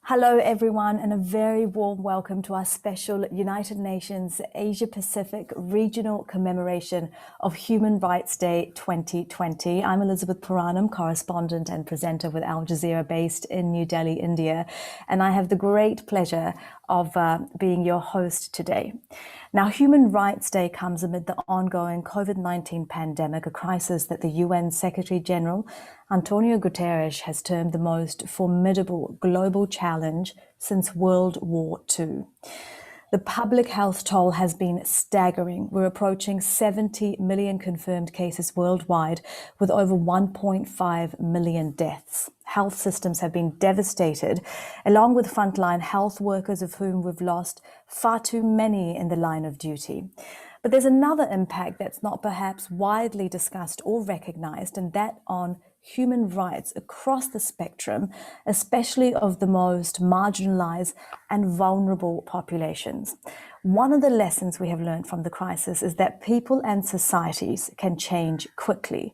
Hello, everyone, and a very warm welcome to our special United Nations Asia Pacific Regional Commemoration of Human Rights Day 2020. I'm Elizabeth Puranam, correspondent and presenter with Al Jazeera based in New Delhi, India, and I have the great pleasure of being your host today. Now, Human Rights Day comes amid the ongoing COVID-19 pandemic, a crisis that the UN Secretary General Antonio Guterres has termed the most formidable global challenge since World War II. The public health toll has been staggering. We're approaching 70 million confirmed cases worldwide, with over 1.5 million deaths. Health systems have been devastated, along with frontline health workers, of whom we've lost far too many in the line of duty. But there's another impact that's not perhaps widely discussed or recognized, and that on human rights across the spectrum, especially of the most marginalized and vulnerable populations. One of the lessons we have learned from the crisis is that people and societies can change quickly.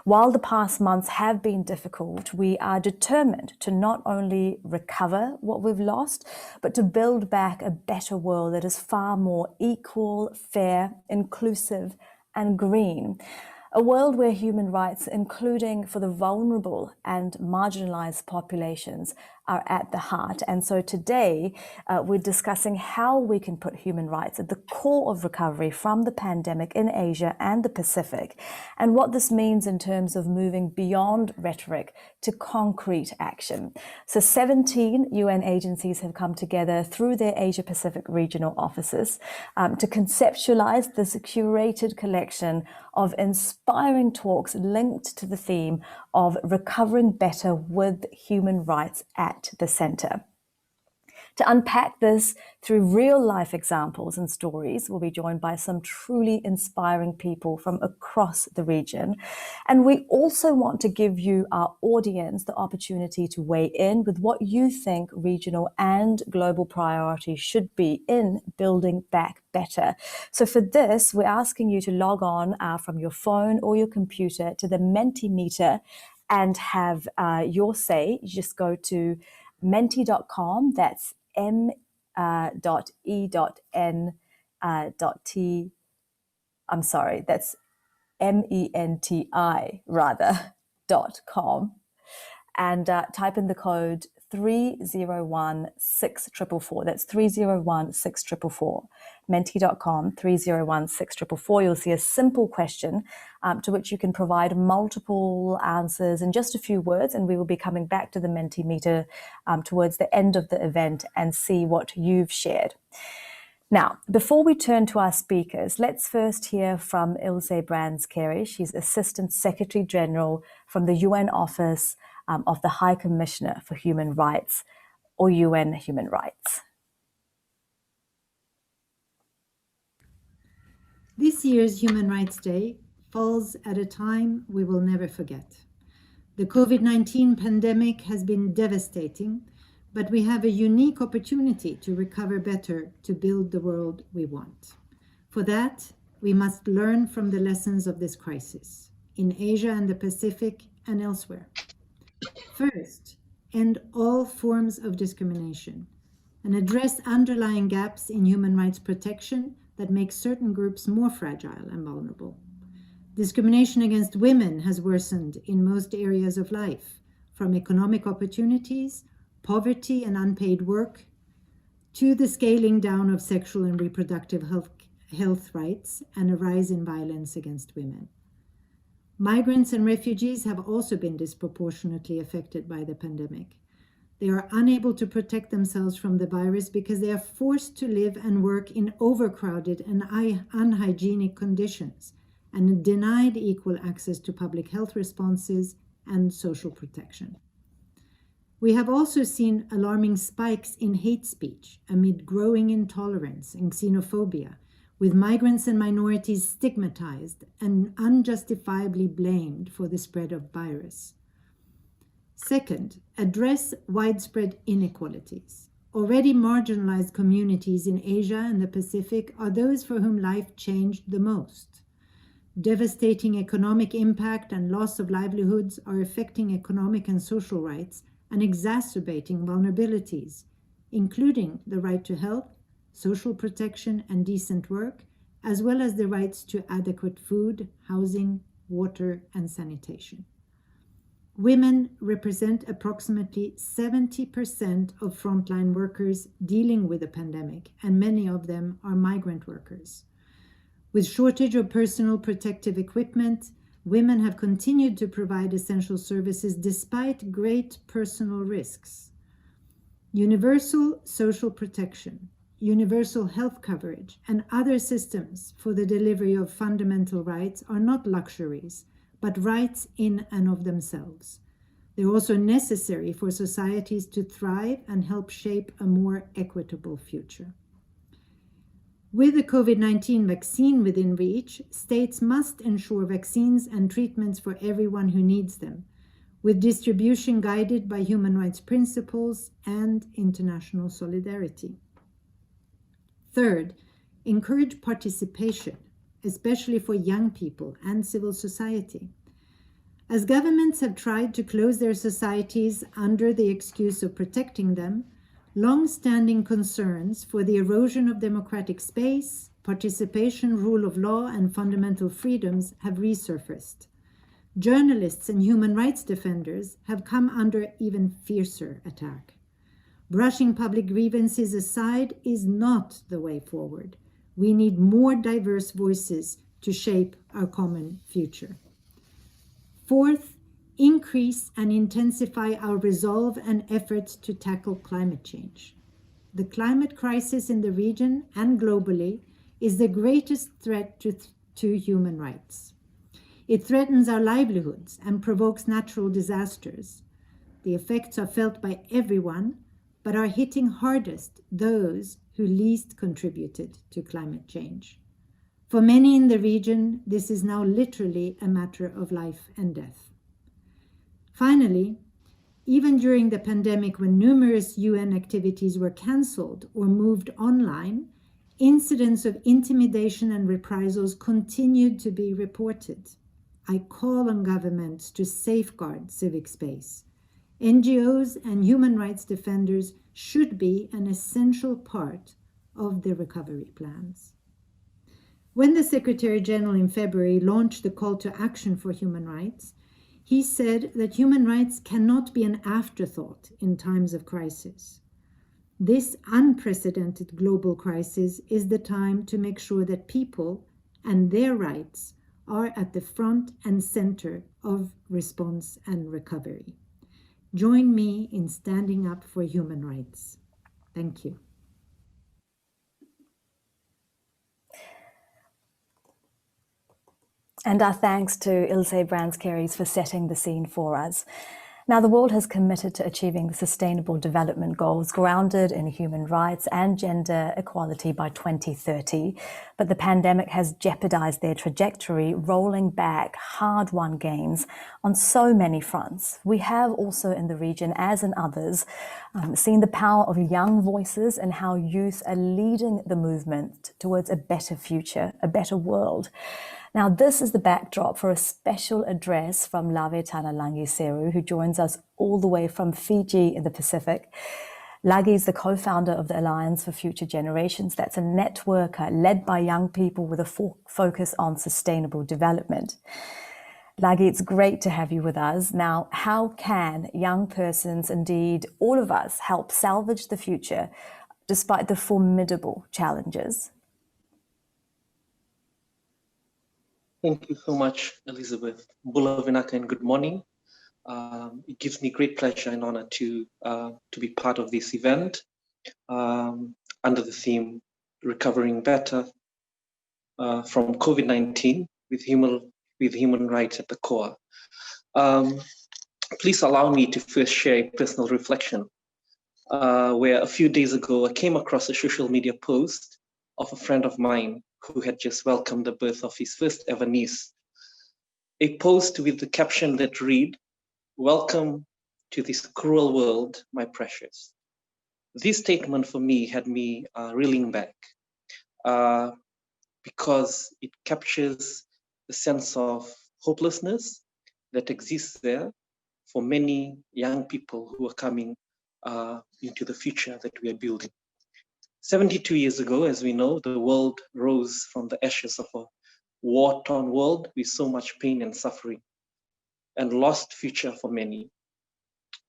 While the past months have been difficult, we are determined to not only recover what we've lost, but to build back a better world that is far more equal, fair, inclusive, and green. A world where human rights, including for the vulnerable and marginalized populations, are at the heart. And so today, we're discussing how we can put human rights at the core of recovery from the pandemic in Asia and the Pacific, and what this means in terms of moving beyond rhetoric to concrete action. So 17 UN agencies have come together through their Asia Pacific regional offices to conceptualize this curated collection of inspiring talks linked to the theme of recovering better with human rights at the center. To unpack this through real-life examples and stories, we'll be joined by some truly inspiring people from across the region. And we also want to give you, our audience, the opportunity to weigh in with what you think regional and global priorities should be in building back better. So for this, we're asking you to log on from your phone or your computer to the Mentimeter and have your say. You just go to menti.com, that's m.e.n.t. I'm sorry, that's MENTI rather, .com, and type in the code 301-6444. That's 301-6444. Menti.com, 301-6444. You'll see a simple question to which you can provide multiple answers in just a few words, and we will be coming back to the Mentimeter towards the end of the event and see what you've shared. Now, before we turn to our speakers, let's first hear from Ilse Brands-Carey. She's Assistant Secretary General from the UN Office of the High Commissioner for Human Rights, or UN Human Rights. This year's Human Rights Day falls at a time we will never forget. The COVID-19 pandemic has been devastating, but we have a unique opportunity to recover better to build the world we want. For that, we must learn from the lessons of this crisis in Asia and the Pacific and elsewhere. First, end all forms of discrimination and address underlying gaps in human rights protection that make certain groups more fragile and vulnerable. Discrimination against women has worsened in most areas of life, from economic opportunities, poverty and unpaid work, to the scaling down of sexual and reproductive health rights and a rise in violence against women. Migrants and refugees have also been disproportionately affected by the pandemic. They are unable to protect themselves from the virus because they are forced to live and work in overcrowded and unhygienic conditions and denied equal access to public health responses and social protection. We have also seen alarming spikes in hate speech amid growing intolerance and xenophobia, with migrants and minorities stigmatized and unjustifiably blamed for the spread of virus. Second, address widespread inequalities. Already marginalized communities in Asia and the Pacific are those for whom life changed the most. Devastating economic impact and loss of livelihoods are affecting economic and social rights and exacerbating vulnerabilities, including the right to health, social protection, and decent work, as well as the rights to adequate food, housing, water, and sanitation. Women represent approximately 70% of frontline workers dealing with the pandemic, and many of them are migrant workers. With shortage of personal protective equipment, women have continued to provide essential services despite great personal risks. Universal social protection, universal health coverage, and other systems for the delivery of fundamental rights are not luxuries, but rights in and of themselves. They're also necessary for societies to thrive and help shape a more equitable future. With the COVID-19 vaccine within reach, states must ensure vaccines and treatments for everyone who needs them, with distribution guided by human rights principles and international solidarity. Third, encourage participation, especially for young people and civil society. As governments have tried to close their societies under the excuse of protecting them, long-standing concerns for the erosion of democratic space, participation, rule of law, and fundamental freedoms have resurfaced. Journalists and human rights defenders have come under even fiercer attack. Brushing public grievances aside is not the way forward. We need more diverse voices to shape our common future. Fourth, increase and intensify our resolve and efforts to tackle climate change. The climate crisis in the region and globally is the greatest threat to human rights. It threatens our livelihoods and provokes natural disasters. The effects are felt by everyone, but are hitting hardest those who least contributed to climate change. For many in the region, this is now literally a matter of life and death. Finally, even during the pandemic, when numerous UN activities were cancelled or moved online, incidents of intimidation and reprisals continued to be reported. I call on governments to safeguard civic space. NGOs and human rights defenders should be an essential part of the recovery plans. When the Secretary General in February launched the call to action for human rights, he said that human rights cannot be an afterthought in times of crisis. This unprecedented global crisis is the time to make sure that people and their rights are at the front and center of response and recovery. Join me in standing up for human rights. Thank you. And our thanks to Ilse Brandskeris for setting the scene for us. Now, the world has committed to achieving the Sustainable Development Goals grounded in human rights and gender equality by 2030, but the pandemic has jeopardized their trajectory, rolling back hard-won gains on so many fronts. We have also in the region, as in others, seen the power of young voices and how youth are leading the movement towards a better future, a better world. Now, this is the backdrop for a special address from Lavetana Langiseru, who joins us all the way from Fiji in the Pacific. Lagi is the co-founder of the Alliance for Future Generations. That's a network led by young people with a focus on sustainable development. Lagi, it's great to have you with us. Now, how can young persons, indeed all of us, help salvage the future despite the formidable challenges? Thank you so much, Elizabeth. Bula Vinaka, and good morning. It gives me great pleasure and honor to be part of this event under the theme Recovering Better from COVID-19 with human rights at the core. Please allow me to first share a personal reflection where a few days ago I came across a social media post of a friend of mine who had just welcomed the birth of his first ever niece. A post with the caption that read, "Welcome to this cruel world, my precious." This statement for me had me reeling back because it captures the sense of hopelessness that exists there for many young people who are coming into the future that we are building. 72 years ago, as we know, the world rose from the ashes of a war-torn world with so much pain and suffering and lost future for many,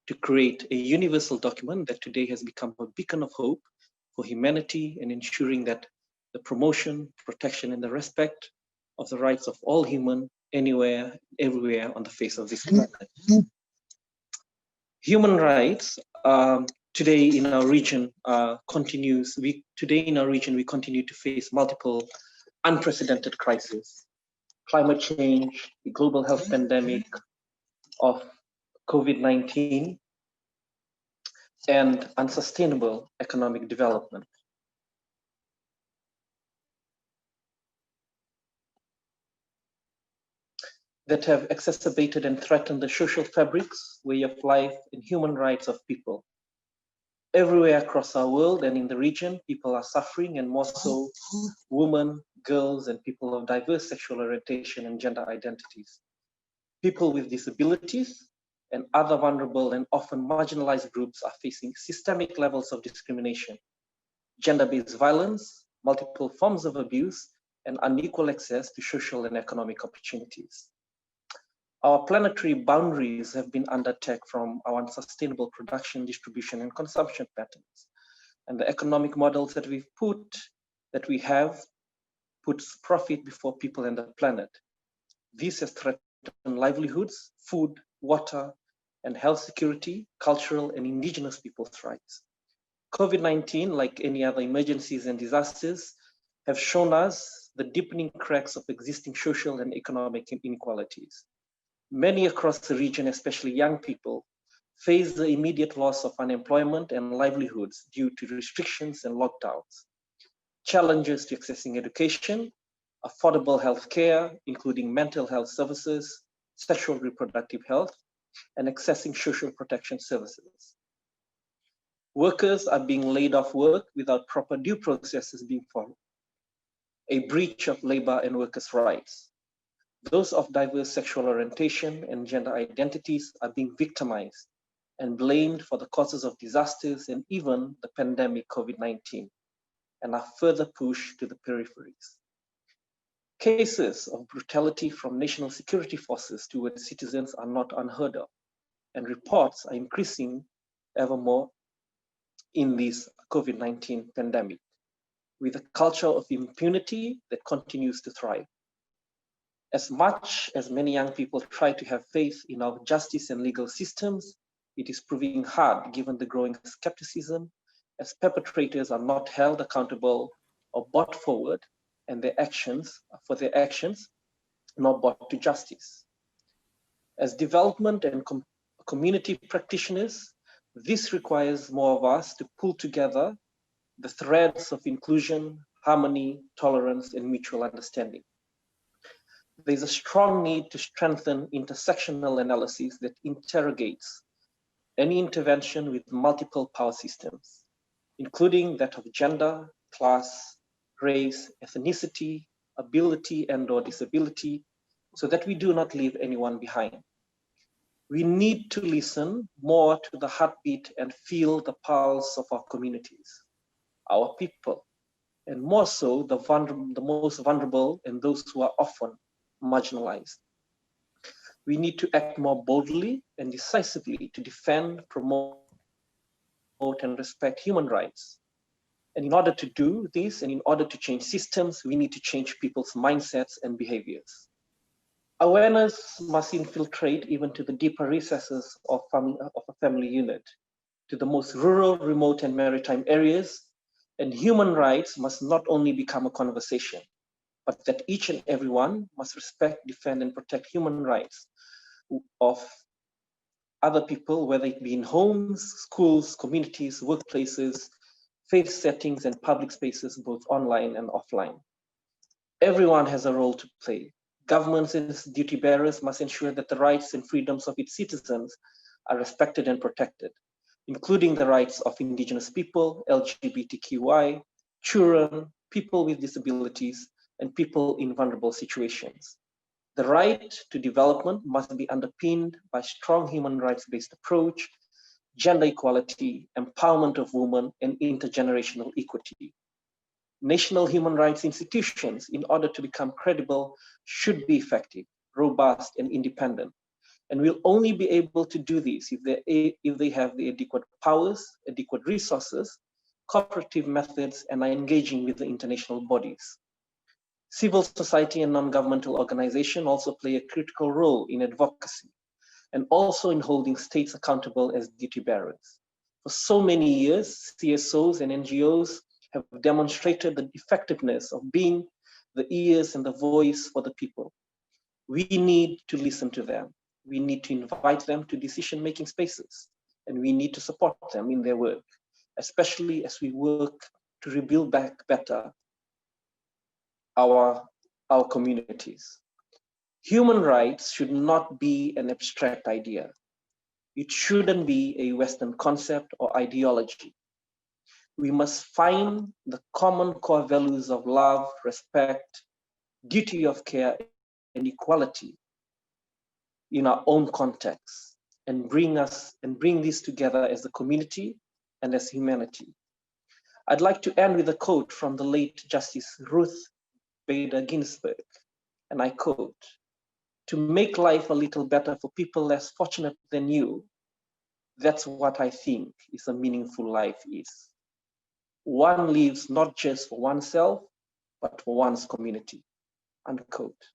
to create a universal document that today has become a beacon of hope for humanity and ensuring that the promotion, protection, and the respect of the rights of all human anywhere, everywhere on the face of this planet. Human rights today in our region continues. Today in our region we continue to face multiple unprecedented crises: climate change, the global health pandemic of COVID-19, and unsustainable economic development. That have exacerbated and threatened the social fabrics, way of life, and human rights of people. Everywhere across our world and in the region, people are suffering, and more so women, girls, and people of diverse sexual orientation and gender identities. People with disabilities and other vulnerable and often marginalized groups are facing systemic levels of discrimination, gender-based violence, multiple forms of abuse, and unequal access to social and economic opportunities. Our planetary boundaries have been under attack from our unsustainable production, distribution, and consumption patterns. And the economic models that we have puts profit before people and the planet. This has threatened livelihoods, food, water, and health security, cultural and indigenous people's rights. COVID-19, like any other emergencies and disasters, have shown us the deepening cracks of existing social and economic inequalities. Many across the region, especially young people, face the immediate loss of unemployment and livelihoods due to restrictions and lockdowns. Challenges to accessing education, affordable health care, including mental health services, sexual reproductive health, and accessing social protection services. Workers are being laid off work without proper due processes being followed. A breach of labor and workers' rights. Those of diverse sexual orientation and gender identities are being victimized and blamed for the causes of disasters and even the pandemic COVID-19, and are further pushed to the peripheries. Cases of brutality from national security forces towards citizens are not unheard of, and reports are increasing ever more in this COVID-19 pandemic, with a culture of impunity that continues to thrive. As much as many young people try to have faith in our justice and legal systems, it is proving hard given the growing skepticism, as perpetrators are not held accountable or brought forward, and their actions not brought to justice. As development and community practitioners, this requires more of us to pull together the threads of inclusion, harmony, tolerance, and mutual understanding. There's a strong need to strengthen intersectional analysis that interrogates any intervention with multiple power systems, including that of gender, class, race, ethnicity, ability, and/or disability, so that we do not leave anyone behind. We need to listen more to the heartbeat and feel the pulse of our communities, our people, and more so the most vulnerable and those who are often marginalized. We need to act more boldly and decisively to defend, promote, and respect human rights. And in order to do this, and in order to change systems, we need to change people's mindsets and behaviors. Awareness must infiltrate even to the deeper recesses of a family unit, to the most rural, remote, and maritime areas, and human rights must not only become a conversation, but that each and everyone must respect, defend, and protect human rights of other people, whether it be in homes, schools, communities, workplaces, faith settings, and public spaces, both online and offline. Everyone has a role to play. Governments and duty bearers must ensure that the rights and freedoms of its citizens are respected and protected, including the rights of indigenous people, LGBTQI, children, people with disabilities, and people in vulnerable situations. The right to development must be underpinned by strong human rights-based approach, gender equality, empowerment of women, and intergenerational equity. National human rights institutions, in order to become credible, should be effective, robust, and independent. And we'll only be able to do this if they have the adequate powers, adequate resources, cooperative methods, and are engaging with the international bodies. Civil society and non-governmental organizations also play a critical role in advocacy and also in holding states accountable as duty bearers. For so many years, CSOs and NGOs have demonstrated the effectiveness of being the ears and the voice for the people. We need to listen to them. We need to invite them to decision-making spaces, and we need to support them in their work, especially as we work to rebuild back better our communities. Human rights should not be an abstract idea. It shouldn't be a Western concept or ideology. We must find the common core values of love, respect, duty of care, and equality in our own context and bring this together as a community and as humanity. I'd like to end with a quote from the late Justice Ruth Bader Ginsburg, and I quote, "To make life a little better for people less fortunate than you, that's what I think is a meaningful life is. One lives not just for oneself, but for one's community," unquote.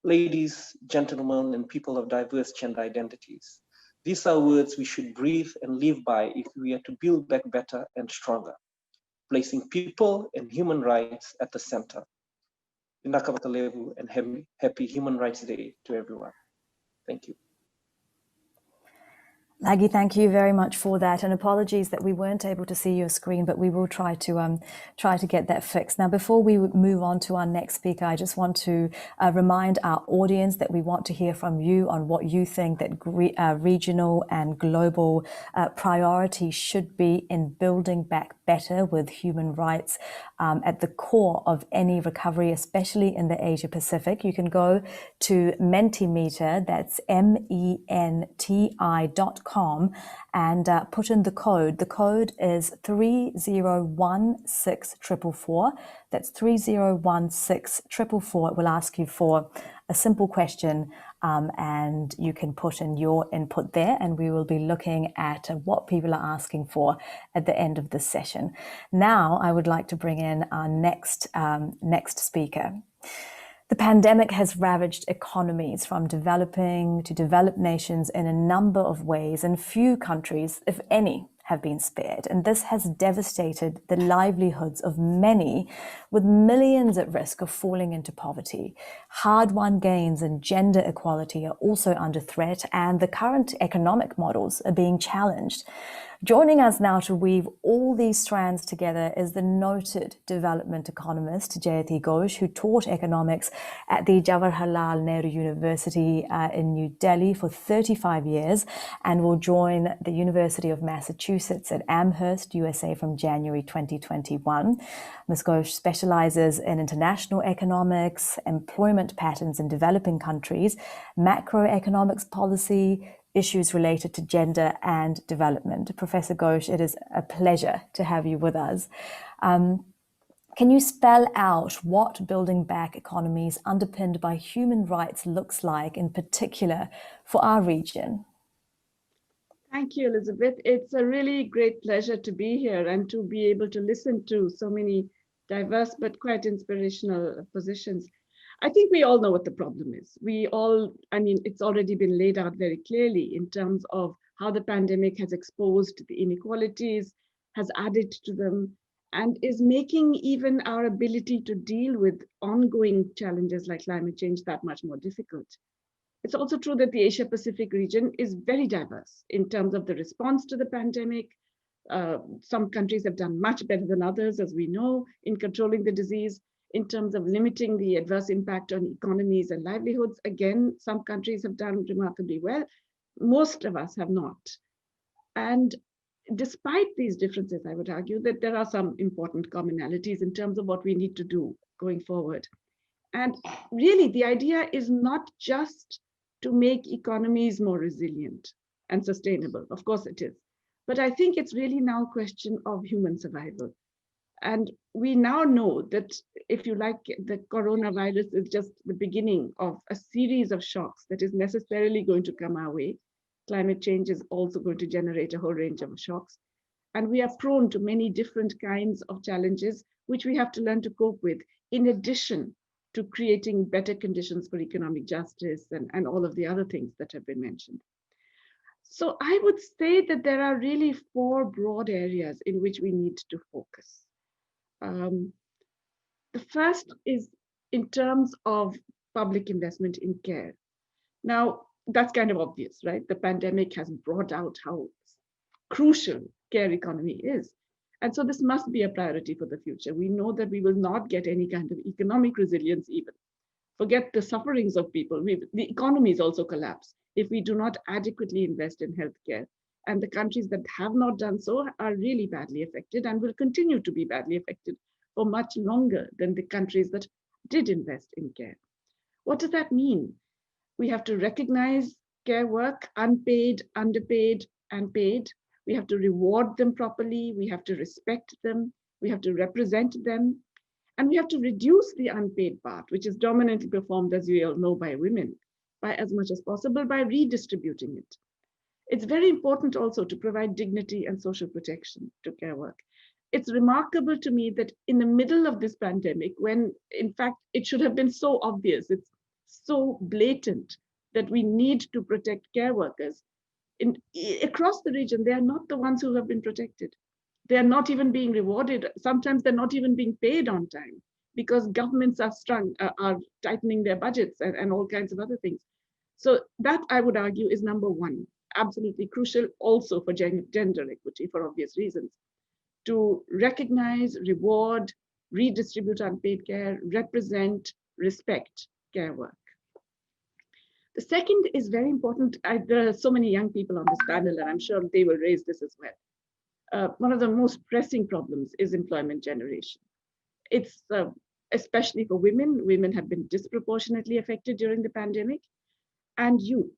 Ladies, gentlemen, and people of diverse gender identities, these are words we should breathe and live by if we are to build back better and stronger, placing people and human rights at the center. And happy Human Rights Day to everyone. Thank you. Lagi, thank you very much for that, and apologies that we weren't able to see your screen, but we will try to get that fixed. Now, before we move on to our next speaker, I just want to remind our audience that we want to hear from you on what you think that regional and global priorities should be in building back better with human rights at the core of any recovery, especially in the Asia Pacific. You can go to Mentimeter, that's menti.com, and put in the code. The code is 3016444. That's 3016444. It will ask you for a simple question, and you can put in your input there, and we will be looking at what people are asking for at the end of this session. Now, I would like to bring in our next speaker. The pandemic has ravaged economies from developing to developed nations in a number of ways, and few countries, if any, have been spared. And this has devastated the livelihoods of many, with millions at risk of falling into poverty. Hard-won gains in gender equality are also under threat, and the current economic models are being challenged. Joining us now to weave all these strands together is the noted development economist Jayati Ghosh, who taught economics at the Jawaharlal Nehru University in New Delhi for 35 years and will join the University of Massachusetts at Amherst, USA from January 2021. Ms. Ghosh specializes in international economics, employment patterns in developing countries, macroeconomics policy, issues related to gender and development. Professor Ghosh, it is a pleasure to have you with us. Can you spell out what building back economies underpinned by human rights looks like, in particular for our region? Thank you, Elizabeth. It's a really great pleasure to be here and to be able to listen to so many diverse but quite inspirational positions. I think we all know what the problem is. It's already been laid out very clearly in terms of how the pandemic has exposed the inequalities, has added to them, and is making even our ability to deal with ongoing challenges like climate change that much more difficult. It's also true that the Asia Pacific region is very diverse in terms of the response to the pandemic. Some countries have done much better than others, as we know, in controlling the disease. In terms of limiting the adverse impact on economies and livelihoods, again, some countries have done remarkably well. Most of us have not. And despite these differences, I would argue that there are some important commonalities in terms of what we need to do going forward. And really, the idea is not just to make economies more resilient and sustainable. Of course it is. But I think it's really now a question of human survival. And we now know that, if you like, the coronavirus is just the beginning of a series of shocks that is necessarily going to come our way. Climate change is also going to generate a whole range of shocks. And we are prone to many different kinds of challenges, which we have to learn to cope with, in addition to creating better conditions for economic justice and all of the other things that have been mentioned. So I would say that there are really 4 broad areas in which we need to focus. The first is in terms of public investment in care. Now, that's kind of obvious, right? The pandemic has brought out how crucial care economy is. And so this must be a priority for the future. We know that we will not get any kind of economic resilience even. Forget the sufferings of people. The economies also collapse if we do not adequately invest in healthcare. And the countries that have not done so are really badly affected and will continue to be badly affected for much longer than the countries that did invest in care. What does that mean? We have to recognize care work, unpaid, underpaid, and paid. We have to reward them properly. We have to respect them. We have to represent them. And we have to reduce the unpaid part, which is dominantly performed, as you all know, by women, by as much as possible by redistributing it. It's very important also to provide dignity and social protection to care work. It's remarkable to me that in the middle of this pandemic, when in fact it should have been so obvious, it's so blatant that we need to protect care workers, across the region, they are not the ones who have been protected. They are not even being rewarded. Sometimes they're not even being paid on time because governments are tightening their budgets and all kinds of other things. So that, I would argue, is number 1, absolutely crucial also for gender equity for obvious reasons. To recognize, reward, redistribute unpaid care, represent, respect care work. The second is very important. There are so many young people on this panel, and I'm sure they will raise this as well. One of the most pressing problems is employment generation. It's especially for women. Women have been disproportionately affected during the pandemic, and youth.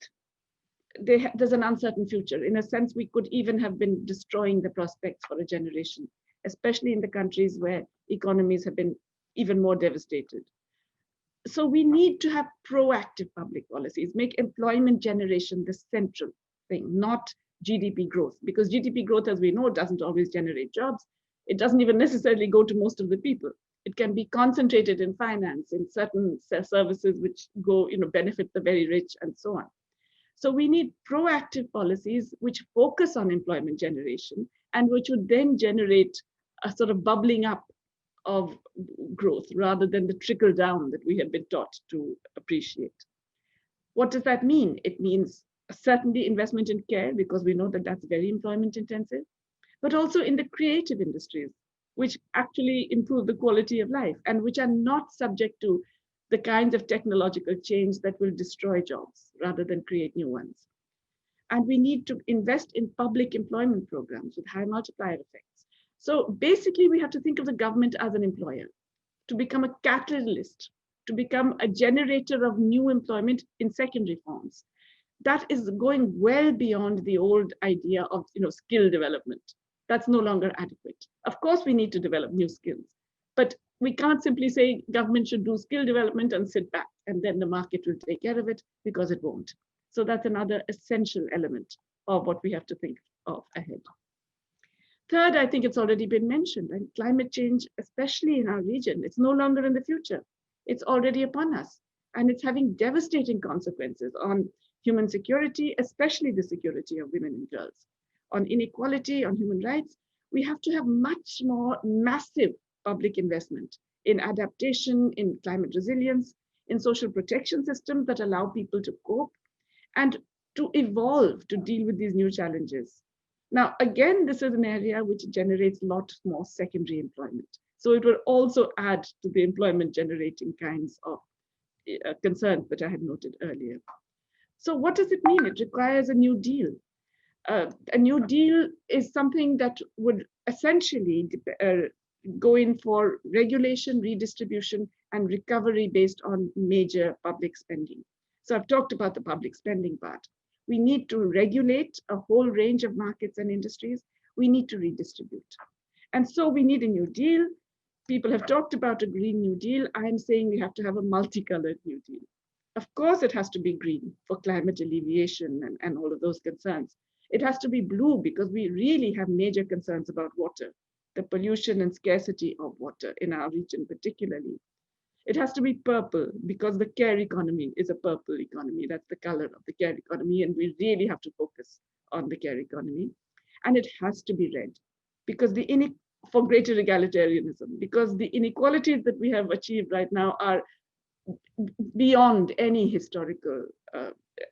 There's an uncertain future. In a sense, we could even have been destroying the prospects for a generation, especially in the countries where economies have been even more devastated. So we need to have proactive public policies, make employment generation the central thing, not GDP growth, because GDP growth, as we know, doesn't always generate jobs. It doesn't even necessarily go to most of the people. It can be concentrated in finance, in certain services which go, benefit the very rich and so on. So we need proactive policies which focus on employment generation and which would then generate a sort of bubbling up of growth rather than the trickle down that we have been taught to appreciate. What does that mean? It means certainly investment in care, because we know that that's very employment intensive, but also in the creative industries, which actually improve the quality of life and which are not subject to the kinds of technological change that will destroy jobs rather than create new ones. And we need to invest in public employment programs with high multiplier effects. So basically, we have to think of the government as an employer, to become a catalyst, to become a generator of new employment in secondary forms. That is going well beyond the old idea of skill development. That's no longer adequate. Of course, we need to develop new skills, but we can't simply say government should do skill development and sit back and then the market will take care of it, because it won't. So that's another essential element of what we have to think of ahead. Third, I think it's already been mentioned, and climate change, especially in our region, it's no longer in the future. It's already upon us, and it's having devastating consequences on human security, especially the security of women and girls, on inequality, on human rights. We have to have much more massive public investment in adaptation, in climate resilience, in social protection systems that allow people to cope and to evolve to deal with these new challenges. Now, again, this is an area which generates a lot more secondary employment. So it will also add to the employment generating kinds of concerns that I had noted earlier. So what does it mean? It requires a new deal. A new deal is something that would essentially go in for regulation, redistribution, and recovery based on major public spending. So I've talked about the public spending part. We need to regulate a whole range of markets and industries. We need to redistribute. And so we need a New Deal. People have talked about a Green New Deal. I'm saying we have to have a multicolored New Deal. Of course, it has to be green for climate alleviation and all of those concerns. It has to be blue because we really have major concerns about water, the pollution and scarcity of water in our region particularly. It has to be purple because the care economy is a purple economy. That's the color of the care economy, and we really have to focus on the care economy. And it has to be red because for greater egalitarianism, because the inequalities that we have achieved right now are beyond any historical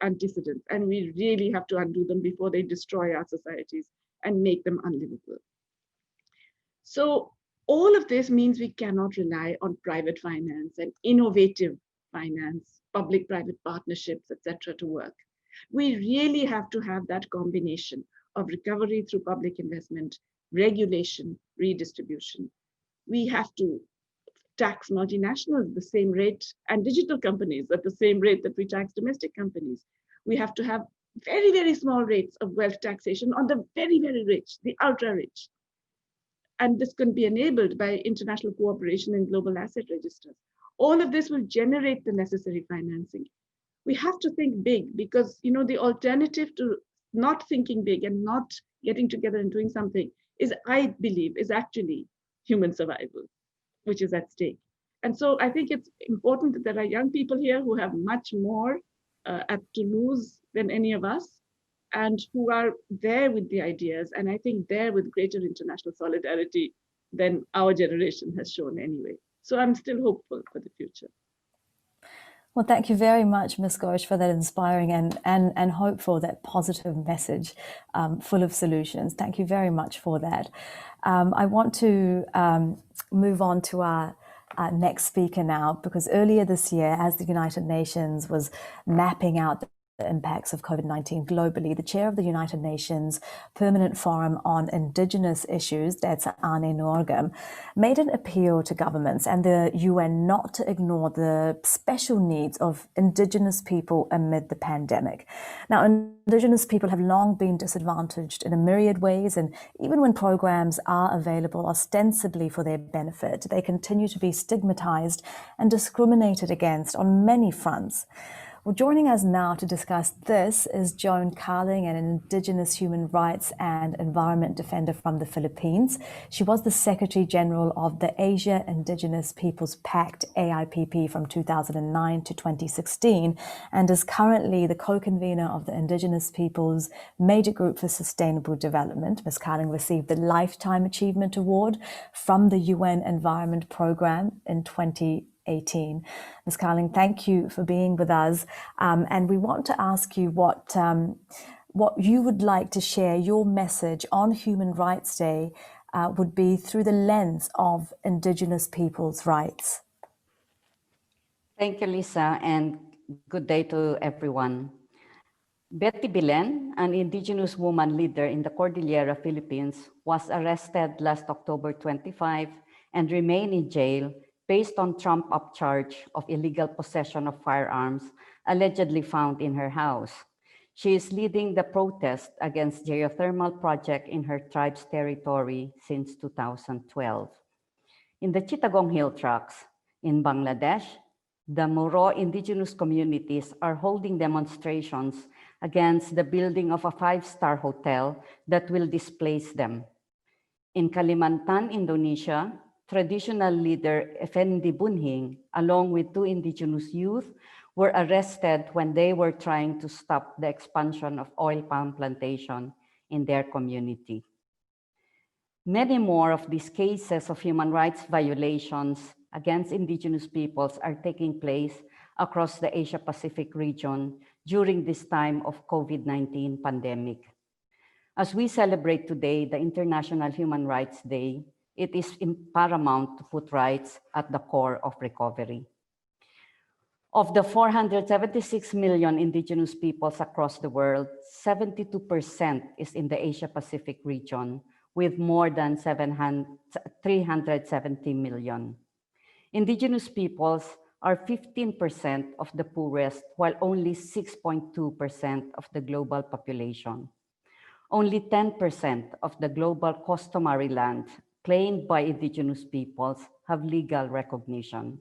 antecedent, and we really have to undo them before they destroy our societies and make them unlivable. So all of this means we cannot rely on private finance and innovative finance, public-private partnerships, etc. to work. We really have to have that combination of recovery through public investment, regulation, redistribution. We have to tax multinationals the same rate and digital companies at the same rate that we tax domestic companies. We have to have very, very small rates of wealth taxation on the very, very rich, the ultra rich. And this can be enabled by international cooperation and global asset registers. All of this will generate the necessary financing. We have to think big because, you know, the alternative to not thinking big and not getting together and doing something is, I believe, is actually human survival, which is at stake. And so I think it's important that there are young people here who have much more to lose than any of us, and who are there with the ideas, and I think there with greater international solidarity than our generation has shown anyway. So I'm still hopeful for the future. Well, thank you very much, Ms. Ghosh, for that inspiring and hopeful, that positive message full of solutions. Thank you very much for that. I want to move on to our next speaker now, because earlier this year, as the United Nations was mapping out the impacts of COVID-19 globally, the chair of the United Nations Permanent Forum on Indigenous Issues, that's Ane Norgam, made an appeal to governments and the UN not to ignore the special needs of Indigenous people amid the pandemic. Now, Indigenous people have long been disadvantaged in a myriad ways, and even when programs are available ostensibly for their benefit, they continue to be stigmatized and discriminated against on many fronts. Well, joining us now to discuss this is Joan Carling, an Indigenous human rights and environment defender from the Philippines. She was the Secretary General of the Asia Indigenous Peoples Pact, AIPP, from 2009 to 2016, and is currently the co-convener of the Indigenous Peoples Major Group for Sustainable Development. Ms. Carling received the Lifetime Achievement Award from the UN Environment Programme in 2018. Ms. Carling, thank you for being with us. And we want to ask you what you would like to share, your message on Human Rights Day would be through the lens of Indigenous people's rights. Thank you, Lisa, and good day to everyone. Betty Bilen, an Indigenous woman leader in the Cordillera, Philippines, was arrested last October 25 and remained in jail based on trumped-up charge of illegal possession of firearms allegedly found in her house. She is leading the protest against geothermal project in her tribe's territory since 2012. In the Chittagong Hill Tracts in Bangladesh, the Moro indigenous communities are holding demonstrations against the building of a five-star hotel that will displace them. In Kalimantan, Indonesia, traditional leader Effendi Bunhing, along with 2 indigenous youth, were arrested when they were trying to stop the expansion of oil palm plantation in their community. Many more of these cases of human rights violations against indigenous peoples are taking place across the Asia-Pacific region during this time of COVID-19 pandemic. As we celebrate today the International Human Rights Day, it is paramount to put rights at the core of recovery. Of the 476 million indigenous peoples across the world, 72% is in the Asia-Pacific region, with more than 700 370 million. Indigenous peoples are 15% of the poorest, while only 6.2% of the global population. Only 10% of the global customary land claimed by indigenous peoples have legal recognition.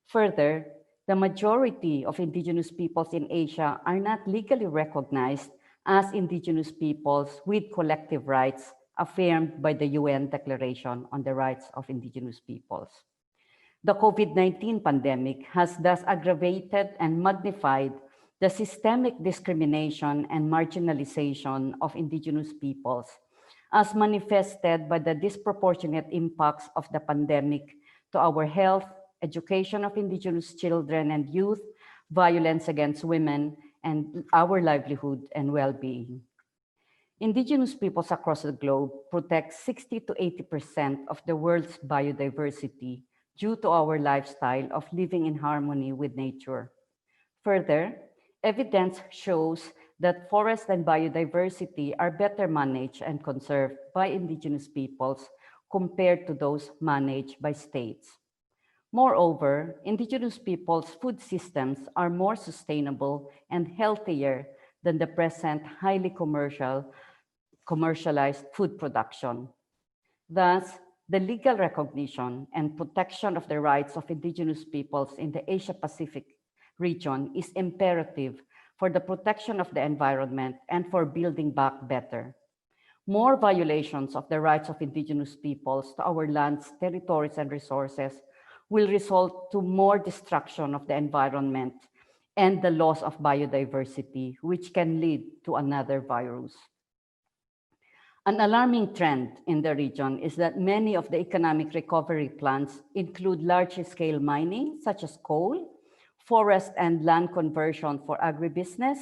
Further, the majority of indigenous peoples in Asia are not legally recognized as indigenous peoples with collective rights affirmed by the UN Declaration on the Rights of Indigenous Peoples. The COVID-19 pandemic has thus aggravated and magnified the systemic discrimination and marginalization of indigenous peoples, as manifested by the disproportionate impacts of the pandemic to our health, education of indigenous children and youth, violence against women, and our livelihood and well-being. Indigenous peoples across the globe protect 60 to 80% of the world's biodiversity due to our lifestyle of living in harmony with nature. Further, evidence shows that forests and biodiversity are better managed and conserved by indigenous peoples compared to those managed by states. Moreover, indigenous peoples' food systems are more sustainable and healthier than the present highly commercialized food production. Thus, the legal recognition and protection of the rights of indigenous peoples in the Asia-Pacific region is imperative for the protection of the environment and for building back better. More violations of the rights of indigenous peoples to our lands, territories, and resources will result to more destruction of the environment and the loss of biodiversity, which can lead to another virus. An alarming trend in the region is that many of the economic recovery plans include large-scale mining, such as coal, forest and land conversion for agribusiness,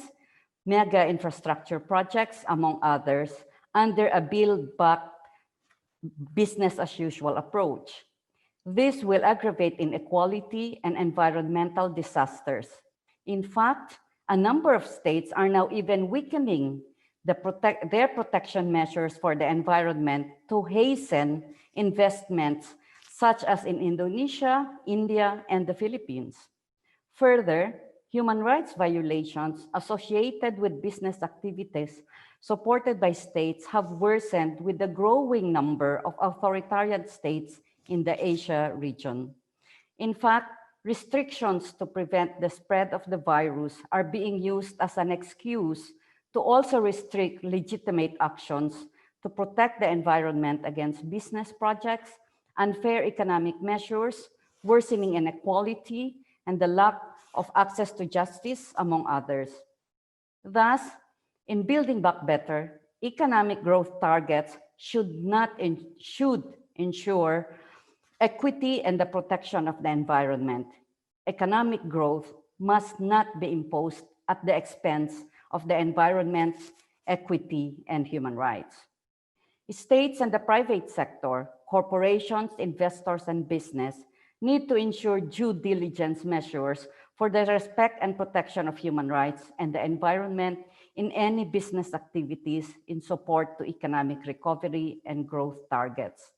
mega infrastructure projects, among others, under a build back business as usual approach. This will aggravate inequality and environmental disasters. In fact, a number of states are now even weakening their protection measures for the environment to hasten investments such as in Indonesia, India, and the Philippines. Further, human rights violations associated with business activities supported by states have worsened with the growing number of authoritarian states in the Asia region. In fact, restrictions to prevent the spread of the virus are being used as an excuse to also restrict legitimate actions to protect the environment against business projects, unfair economic measures, worsening inequality, and the lack of access to justice, among others. Thus, in building back better, economic growth targets should ensure equity and the protection of the environment. Economic growth must not be imposed at the expense of the environment, equity, and human rights. States and the private sector, corporations, investors, and business need to ensure due diligence measures for the respect and protection of human rights and the environment in any business activities in support to economic recovery and growth targets.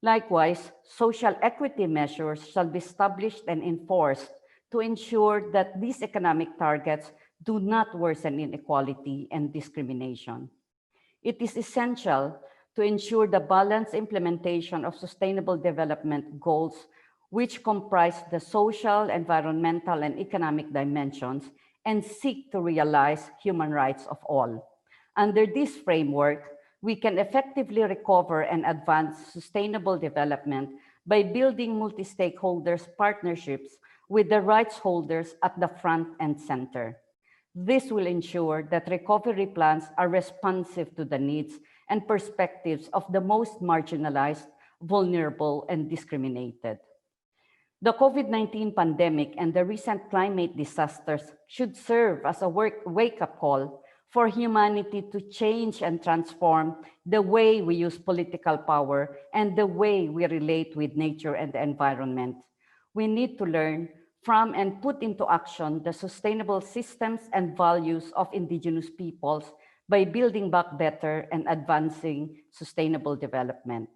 Likewise, social equity measures shall be established and enforced to ensure that these economic targets do not worsen inequality and discrimination. It is essential to ensure the balanced implementation of sustainable development goals, which comprise the social, environmental, and economic dimensions and seek to realize human rights of all. Under this framework, we can effectively recover and advance sustainable development by building multi-stakeholders partnerships with the rights holders at the front and center. This will ensure that recovery plans are responsive to the needs and perspectives of the most marginalized, vulnerable, and discriminated. The COVID-19 pandemic and the recent climate disasters should serve as a wake-up call for humanity to change and transform the way we use political power and the way we relate with nature and the environment. We need to learn from and put into action the sustainable systems and values of indigenous peoples by building back better and advancing sustainable development.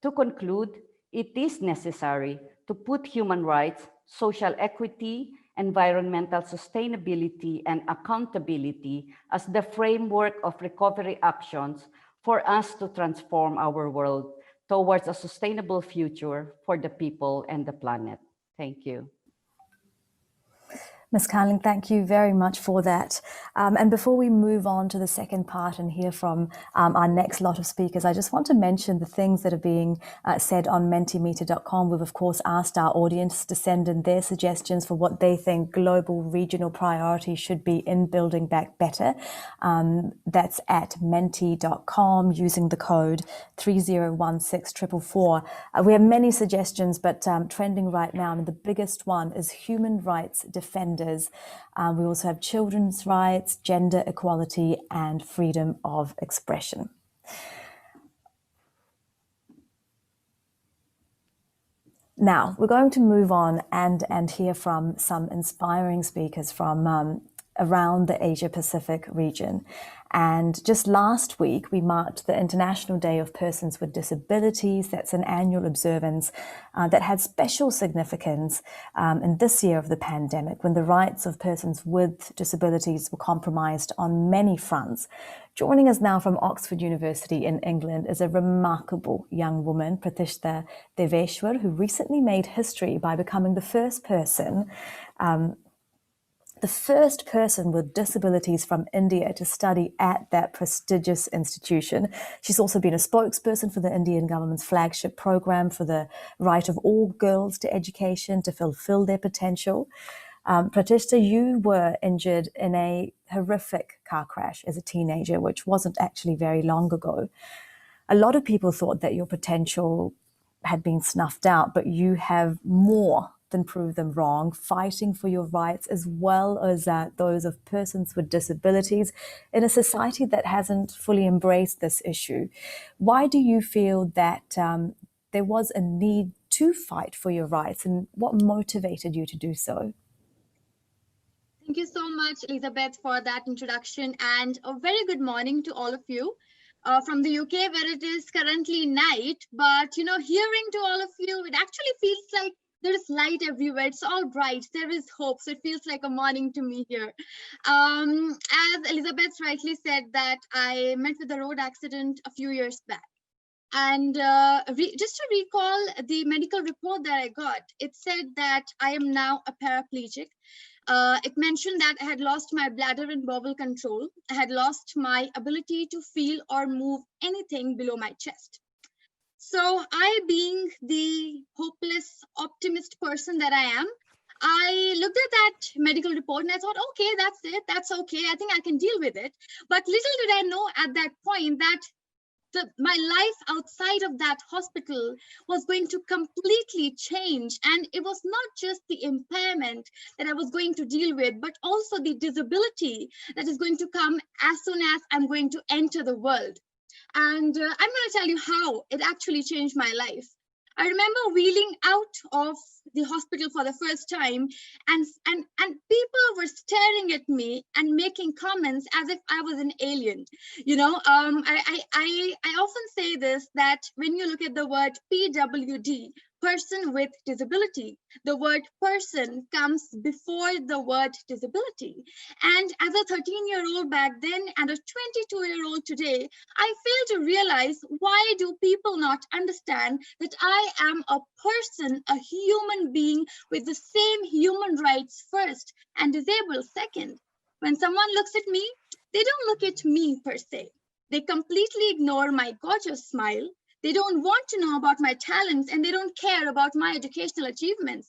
To conclude, it is necessary to put human rights, social equity, environmental sustainability, and accountability as the framework of recovery actions for us to transform our world towards a sustainable future for the people and the planet. Thank you. Ms. Carling, thank you very much for that. And before we move on to the second part and hear from our next lot of speakers, I just want to mention the things that are being said on Mentimeter.com. We've, of course, asked our audience to send in their suggestions for what they think global regional priorities should be in Building Back Better. That's at Menti.com using the code 3016444. We have many suggestions, but trending right now, and the biggest one is human rights defenders. We also have children's rights, gender equality, and freedom of expression. Now, we're going to move on and hear from some inspiring speakers from around the Asia-Pacific region. And just last week, we marked the International Day of Persons with Disabilities. That's an annual observance that had special significance in this year of the pandemic, when the rights of persons with disabilities were compromised on many fronts. Joining us now from Oxford University in England is a remarkable young woman, Pratishtha Deveshwar, who recently made history by becoming the first person with disabilities from India to study at that prestigious institution. She's also been a spokesperson for the Indian government's flagship program for the right of all girls to education to fulfill their potential. Pratishtha, you were injured in a horrific car crash as a teenager, which wasn't actually very long ago. A lot of people thought that your potential had been snuffed out, but you have more than prove them wrong, fighting for your rights as well as those of persons with disabilities in a society that hasn't fully embraced this issue. Why do you feel that there was a need to fight for your rights, and what motivated you to do so? Thank you so much, Elizabeth, for that introduction, and a very good morning to all of you. From the UK, where it is currently night, but hearing to all of you, it actually feels like there is light everywhere. It's all bright. There is hope. So it feels like a morning to me here. As Elizabeth rightly said, that I met with a road accident a few years back. And just to recall the medical report that I got, it said that I am now a paraplegic. It mentioned that I had lost my bladder and bowel control. I had lost my ability to feel or move anything below my chest. So I, being the hopeless optimist person that I am, I looked at that medical report and I thought, okay, that's it. That's okay. I think I can deal with it. But little did I know at that point that my life outside of that hospital was going to completely change. And it was not just the impairment that I was going to deal with, but also the disability that is going to come as soon as I'm going to enter the world. And I'm going to tell you how it actually changed my life. I remember wheeling out of the hospital for the first time, and people were staring at me and making comments as if I was an alien. I often say this, that when you look at the word PWD, person with disability, the word person comes before the word disability. And as a 13-year-old back then and a 22-year-old today, I fail to realize, why do people not understand that I am a person, a human being with the same human rights first and disabled second? When someone looks at me, they don't look at me per se. They completely ignore my gorgeous smile. They don't want to know about my talents, and they don't care about my educational achievements.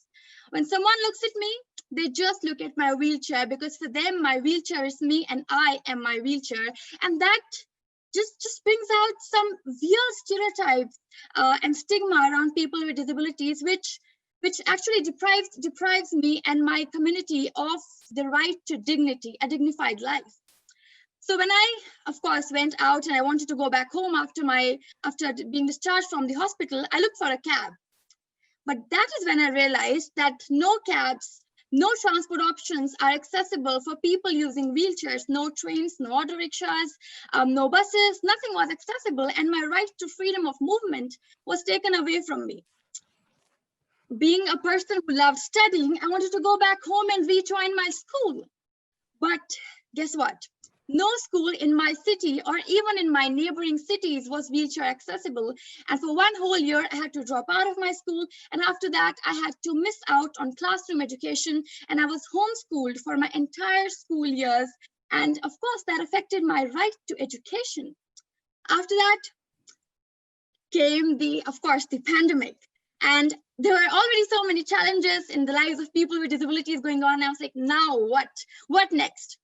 When someone looks at me, they just look at my wheelchair, because for them, my wheelchair is me and I am my wheelchair. And that just brings out some weird stereotypes and stigma around people with disabilities, which actually deprives me and my community of the right to dignity, a dignified life. So when I, of course, went out and I wanted to go back home after being discharged from the hospital, I looked for a cab. But that is when I realized that no cabs No transport options are accessible for people using wheelchairs, no trains, no auto rickshaws, no buses, nothing was accessible, and my right to freedom of movement was taken away from me. Being a person who loved studying, I wanted to go back home and rejoin my school. But guess what? No school in my city or even in my neighboring cities was wheelchair accessible. And for one whole year, I had to drop out of my school. And after that, I had to miss out on classroom education. And I was homeschooled for my entire school years. And of course, that affected my right to education. After that came of course, the pandemic. And there were already so many challenges in the lives of people with disabilities going on. I was like, now what? What next?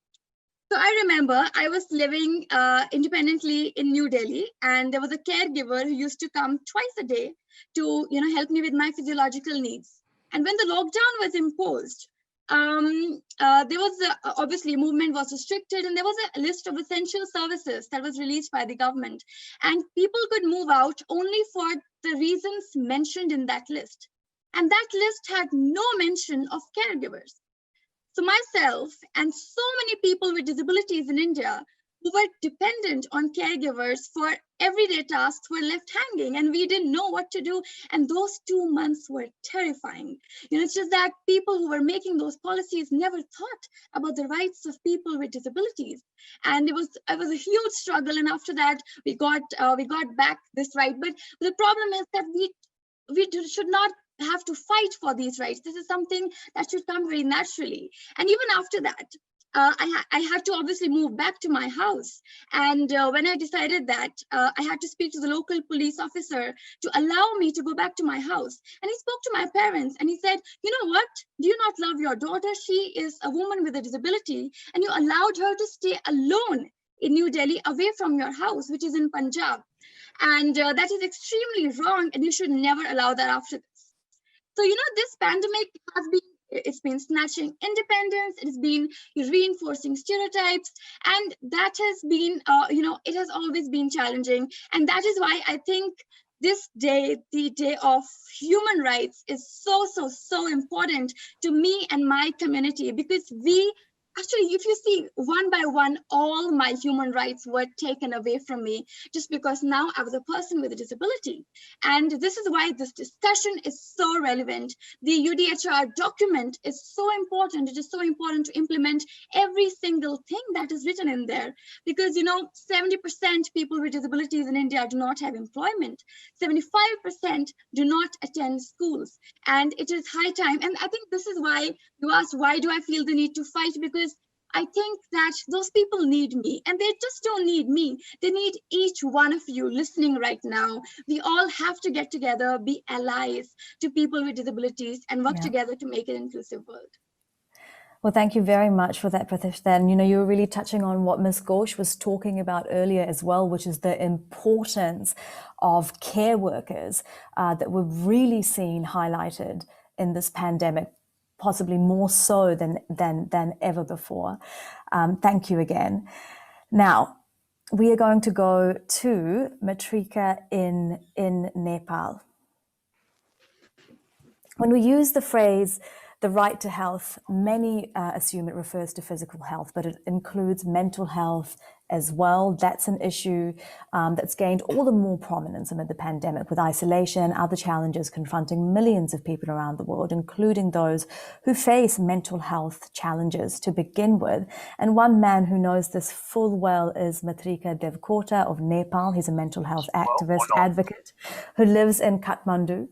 So I remember I was living independently in New Delhi, and there was a caregiver who used to come twice a day to help me with my physiological needs. And when the lockdown was imposed, there was obviously movement was restricted, and there was a list of essential services that was released by the government, and people could move out only for the reasons mentioned in that list. And that list had no mention of caregivers. So myself and so many people with disabilities in India who were dependent on caregivers for everyday tasks were left hanging, and we didn't know what to do. And those 2 months were terrifying. It's just that people who were making those policies never thought about the rights of people with disabilities. And it was a huge struggle. And after that, we got back this right. But the problem is that we should not have to fight for these rights. This is something that should come very naturally. And even after that, I had to obviously move back to my house. And when I decided that, I had to speak to the local police officer to allow me to go back to my house. And he spoke to my parents and he said, you know what? Do you not love your daughter? She is a woman with a disability, and you allowed her to stay alone in New Delhi away from your house, which is in Punjab. And that is extremely wrong, and you should never allow that after this. So, this pandemic it's been snatching independence, it has been reinforcing stereotypes, and that has been, it has always been challenging. And that is why I think this day, the day of human rights, is so important to me and my community, because actually, if you see, one by one, all my human rights were taken away from me just because now I was a person with a disability. And this is why this discussion is so relevant. The UDHR document is so important. It is so important to implement every single thing that is written in there, because 70% people with disabilities in India do not have employment. 75% do not attend schools. And it is high time. And I think this is why you asked, why do I feel the need to fight? Because I think that those people need me, and they just don't need me. They need each one of you listening right now. We all have to get together, be allies to people with disabilities, and work together to make an inclusive world. Well, thank you very much for that, Pratishtha. And you were really touching on what Ms. Ghosh was talking about earlier as well, which is the importance of care workers that we've really seen highlighted in this pandemic, possibly more so than ever before. Thank you again. Now, we are going to go to Matrika in Nepal. When we use the phrase the right to health, many assume it refers to physical health, but it includes mental health as well. That's an issue that's gained all the more prominence amid the pandemic, with isolation and other challenges confronting millions of people around the world, including those who face mental health challenges to begin with. And one man who knows this full well is Matrika Devkota of Nepal. He's a mental health activist, advocate, who lives in Kathmandu.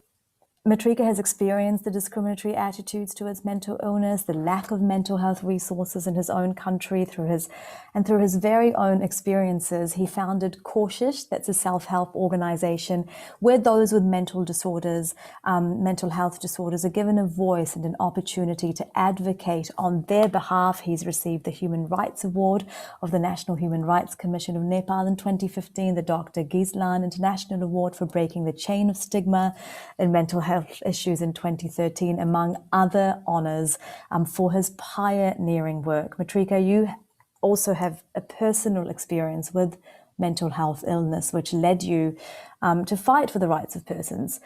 Matrika has experienced the discriminatory attitudes towards mental illness, the lack of mental health resources in his own country. Through his very own experiences, he founded Koshish, that's a self-help organization where those with mental disorders, mental health disorders, are given a voice and an opportunity to advocate on their behalf. He's received the Human Rights Award of the National Human Rights Commission of Nepal in 2015, the Dr. Gislan International Award for breaking the chain of stigma in mental health issues in 2013, among other honors for his pioneering work. Matrika, you also have a personal experience with mental health illness, which led you to fight for the rights of persons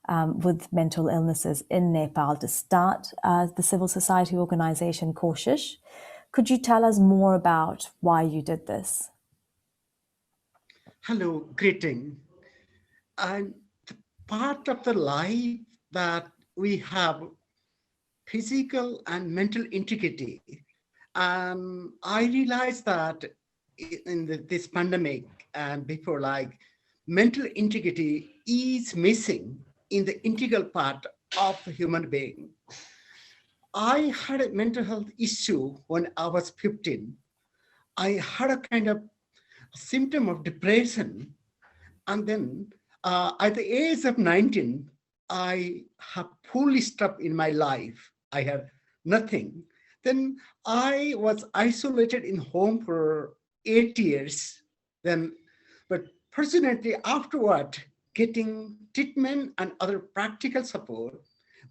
with mental illnesses in Nepal to start the civil society organization OHCHR. Could you tell us more about why you did this? Hello, greeting. And the part of the life that we have physical and mental integrity. I realized that in this pandemic and before, like, mental integrity is missing in the integral part of the human being. I had a mental health issue when I was 15. I had a kind of symptom of depression. And then at the age of 19, I have fully stopped in my life. I had nothing. Then I was isolated in home for 8 years. But fortunately afterward, getting treatment and other practical support,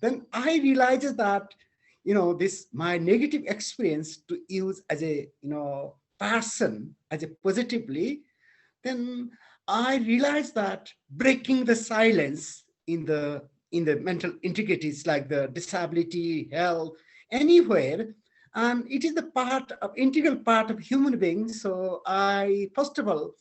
then I realized that, this my negative experience to use as a, person, as a positively, then I realized that breaking the silence in the mental integrities like the disability, health, anywhere, and it is the integral part of human beings. So I first of all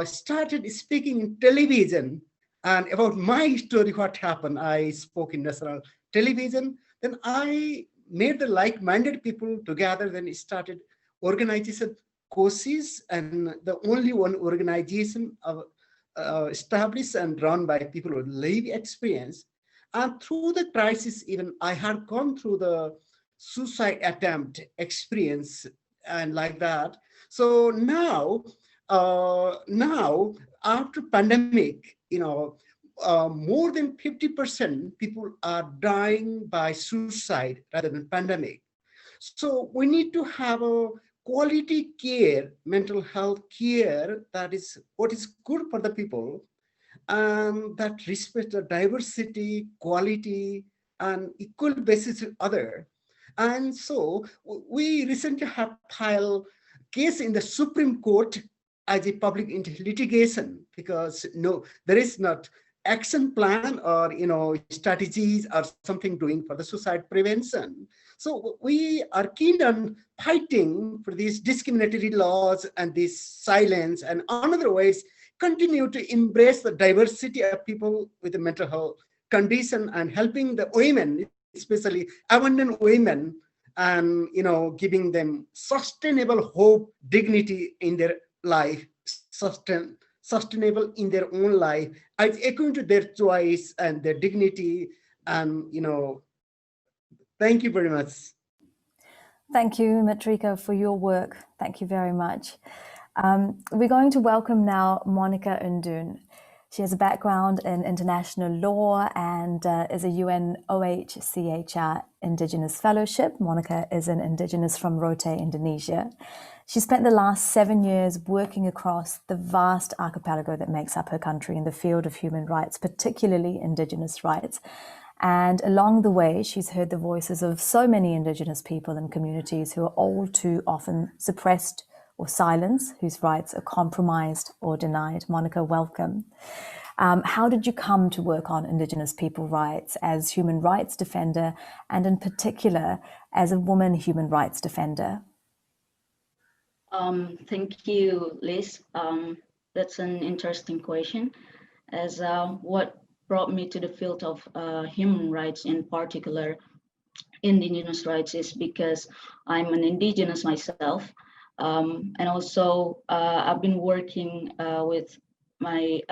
started speaking in television and about my story, what happened. I spoke in national television. Then I made the like-minded people together. Then it started organization courses, and the only one organization established and run by people with lived experience. And through the crisis, even I had gone through the suicide attempt experience and like that. So now after pandemic, more than 50% people are dying by suicide rather than pandemic. So we need to have a quality care, mental health care, that is what is good for the people, and that respects the diversity, quality, and equal basis with other. And so we recently have filed case in the Supreme Court as a public litigation, because there is not action plan or strategies or something doing for the suicide prevention. So we are keen on fighting for these discriminatory laws and this silence, and another ways continue to embrace the diversity of people with a mental health condition and helping the women, especially abandoned women, and giving them sustainable hope, dignity in their life, sustainable in their own life, according to their choice and their dignity. And thank you very much. Thank you, Matrika, for your work. Thank you very much. We're going to welcome now Monica Undune. She has a background in international law and is a UN OHCHR Indigenous Fellowship. Monica is an Indigenous from Rote, Indonesia. She spent the last 7 years working across the vast archipelago that makes up her country in the field of human rights, particularly Indigenous rights. And along the way, she's heard the voices of so many Indigenous people and communities who are all too often suppressed or silenced, whose rights are compromised or denied. Monica, welcome. How did you come to work on Indigenous people rights as human rights defender, and in particular as a woman human rights defender? Thank you, Liz. That's an interesting question. As what brought me to the field of human rights, in particular Indigenous rights, is because I'm an Indigenous myself. And also I've been working with my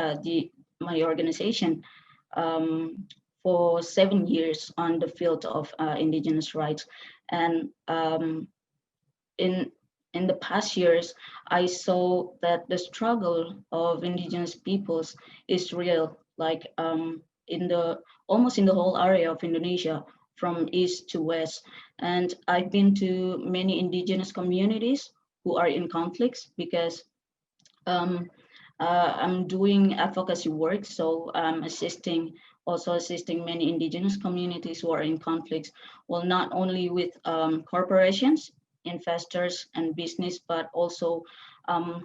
organization for 7 years on the field of Indigenous rights. And in the past years, I saw that the struggle of Indigenous peoples is real, like almost in the whole area of Indonesia, from east to west. And I've been to many Indigenous communities who are in conflicts, because I'm doing advocacy work, so I'm assisting many Indigenous communities who are in conflicts, well, not only with corporations, investors, and business, but also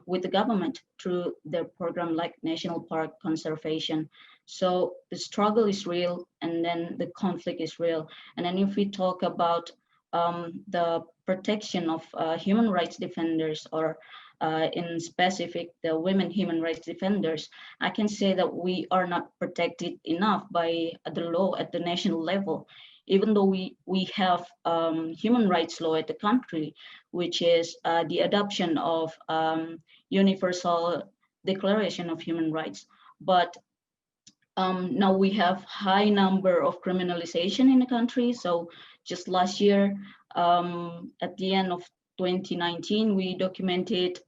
with the government through their program like national park conservation. So the struggle is real, and then the conflict is real. And then if we talk about the protection of human rights defenders, or in specific, the women human rights defenders, I can say that we are not protected enough by the law at the national level. Even though we have human rights law at the country, which is the adoption of Universal Declaration of Human Rights. But now we have high number of criminalization in the country. So just last year, at the end of 2019, we documented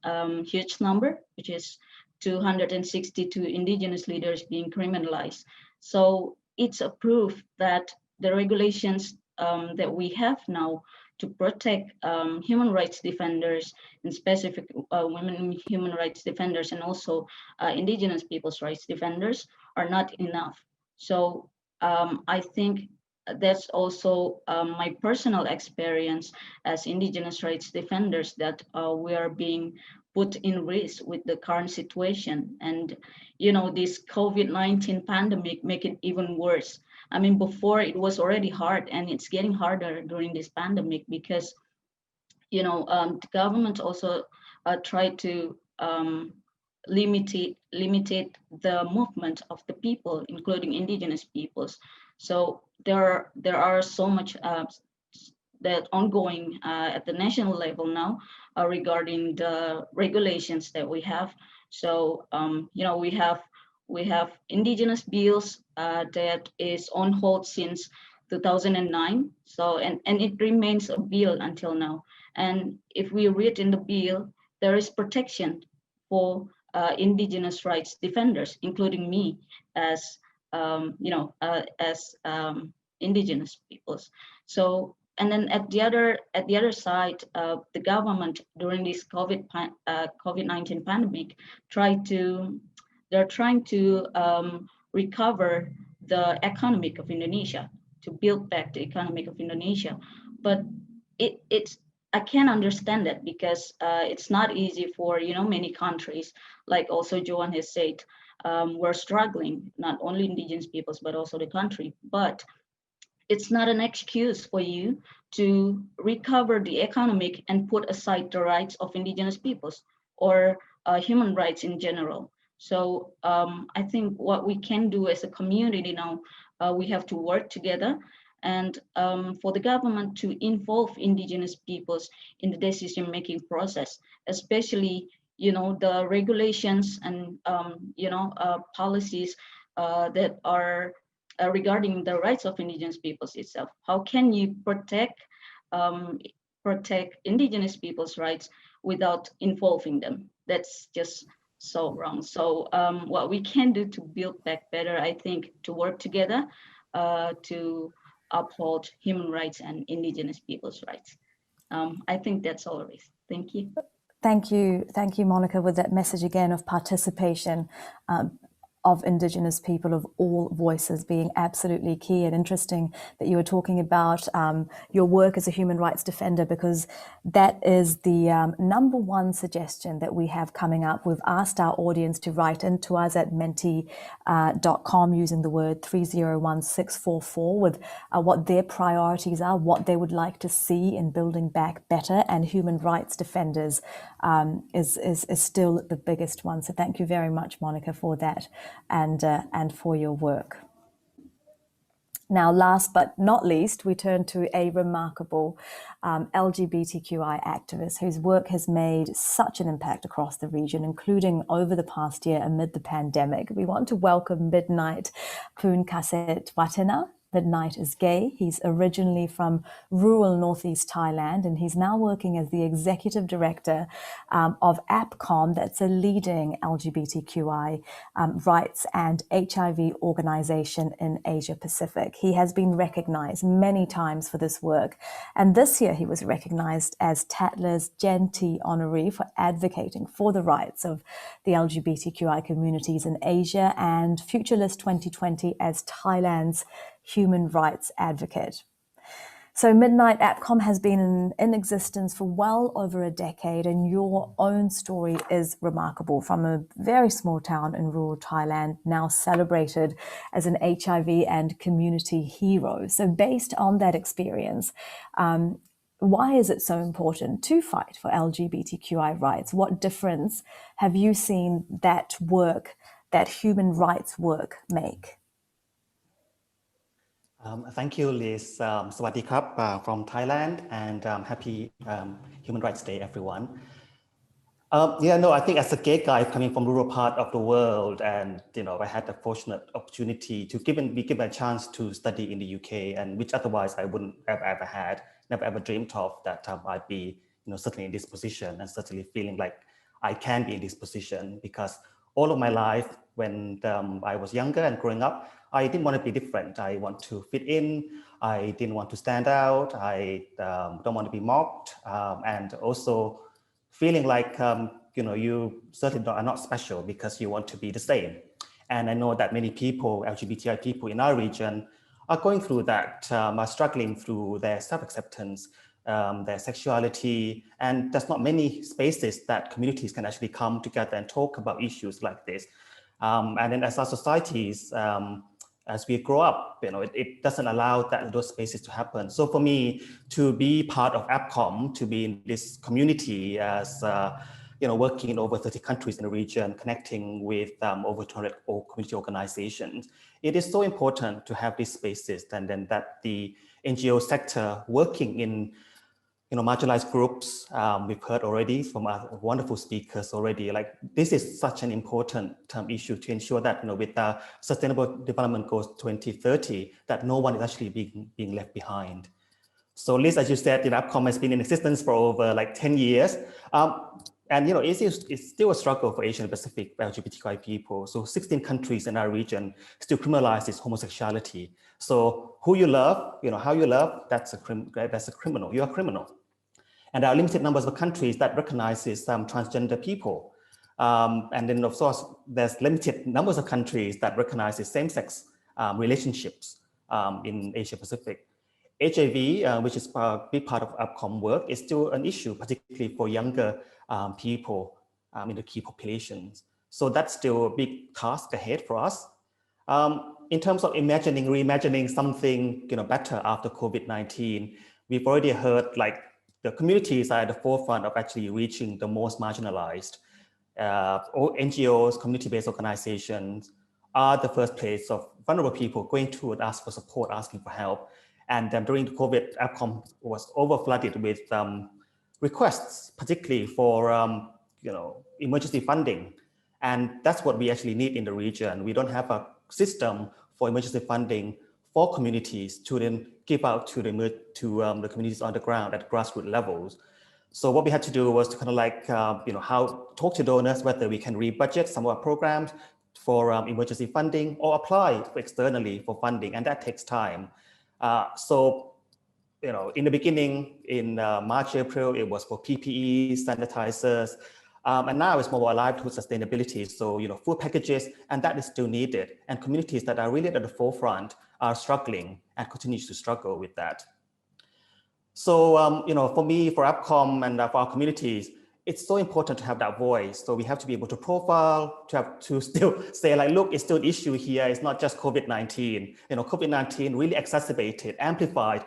huge number, which is 262 indigenous leaders being criminalized. So it's a proof that the regulations that we have now to protect human rights defenders, in specific women human rights defenders, and also indigenous people's rights defenders, are not enough. So I think that's also my personal experience as indigenous rights defenders, that we are being put in risk with the current situation. And this COVID-19 pandemic make it even worse. I mean, before it was already hard, and it's getting harder during this pandemic, because the government also tried to limit the movement of the people, including indigenous peoples. So there are so much that ongoing at the national level now regarding the regulations that we have. So we have indigenous bills that is on hold since 2009. So and it remains a bill until now. And if we read in the bill, there is protection for indigenous rights defenders, including me as indigenous peoples. So, and then at the other side, the government during this COVID-19 pandemic they're trying to recover the economic of Indonesia, to build back the economic of Indonesia. But I can't understand that, because it's not easy for many countries, like also Johan has said. We're struggling, not only indigenous peoples but also the country. But it's not an excuse for you to recover the economic and put aside the rights of indigenous peoples, or human rights in general. So I think what we can do as a community now, we have to work together, and for the government to involve indigenous peoples in the decision-making process, especially the regulations and policies that are regarding the rights of indigenous peoples itself. How can you protect indigenous people's rights without involving them? That's just so wrong. So what we can do to build back better, I think, to work together to uphold human rights and indigenous people's rights. I think that's all, Ruth. Thank you. Thank you, Monica, with that message again of participation of Indigenous people, of all voices, being absolutely key. And interesting that you were talking about your work as a human rights defender, because that is the number one suggestion that we have coming up. We've asked our audience to write into us at menti.com using the word 301644 with what their priorities are, what they would like to see in building back better, and human rights defenders is still the biggest one. So thank you very much, Monica, for that. And for your work. Now, last but not least, we turn to a remarkable LGBTQI activist whose work has made such an impact across the region, including over the past year amid the pandemic. We want to welcome Midnight Poonkasetwatena. Midnight is gay. He's originally from rural northeast Thailand, and he's now working as the executive director of APCOM, that's a leading LGBTQI rights and HIV organization in Asia Pacific. He has been recognized many times for this work, and this year he was recognized as Tatler's Gentee honoree for advocating for the rights of the LGBTQI communities in Asia, and Future List 2020 as Thailand's human rights advocate. So Midnight APCOM has been in existence for well over a decade, and your own story is remarkable. From a very small town in rural Thailand, now celebrated as an HIV and community hero. So based on that experience, why is it so important to fight for LGBTQI rights? What difference have you seen that work, that human rights work, make? Thank you, Liz. Sawasdee krap from Thailand, and happy Human Rights Day, everyone. I think as a gay guy coming from rural part of the world, and I had the fortunate opportunity to be given a chance to study in the UK, and which otherwise I wouldn't have ever had, never ever dreamed of that I'd be, certainly in this position, and certainly feeling like I can be in this position, because all of my life, when I was younger and growing up, I didn't want to be different. I want to fit in. I didn't want to stand out. I don't want to be mocked, and also feeling like, you certainly are not special because you want to be the same. And I know that many people, LGBTI people in our region, are going through that, are struggling through their self-acceptance, their sexuality, and there's not many spaces that communities can actually come together and talk about issues like this. And then as our societies, as we grow up, it doesn't allow those spaces to happen. So for me, to be part of APCOM, to be in this community as, working in over 30 countries in the region, connecting with over 200 community organizations, it is so important to have these spaces, and then that the NGO sector working in marginalized groups, we've heard already from our wonderful speakers already, like this is such an important issue to ensure that, with the Sustainable Development Goals 2030, that no one is actually being left behind. So Liz, as you said, APCOM has been in existence for over like 10 years. And it's still a struggle for Asian Pacific LGBTQI people. So 16 countries in our region still criminalize this homosexuality. So who you love, how you love, that's a criminal. You're a criminal. And there are limited numbers of countries that recognizes transgender people. And then of course, there's limited numbers of countries that recognizes same-sex relationships in Asia Pacific. HIV, which is a big part of APCOM work, is still an issue, particularly for younger people in the key populations. So that's still a big task ahead for us. In terms of reimagining something better after COVID-19, we've already heard like the communities are at the forefront of actually reaching the most marginalized. NGOs, community-based organizations are the first place of vulnerable people going to and ask for support, asking for help. And during the COVID, APCOM was overflooded with requests, particularly for emergency funding. And that's what we actually need in the region. We don't have a system for emergency funding for communities to then give out to the communities on the ground at grassroots levels. So what we had to do was to kind of like, talk to donors, whether we can rebudget some of our programs for emergency funding or apply externally for funding, and that takes time. In the beginning, in March, April, it was for PPE, sanitizers, and now it's more alive to sustainability. So, food packages, and that is still needed. And communities that are really at the forefront are struggling and continue to struggle with that. So, for me, for APCOM and for our communities, it's so important to have that voice. So we have to be able to profile, to still say like, look, it's still an issue here. It's not just COVID-19. COVID-19 really exacerbated, amplified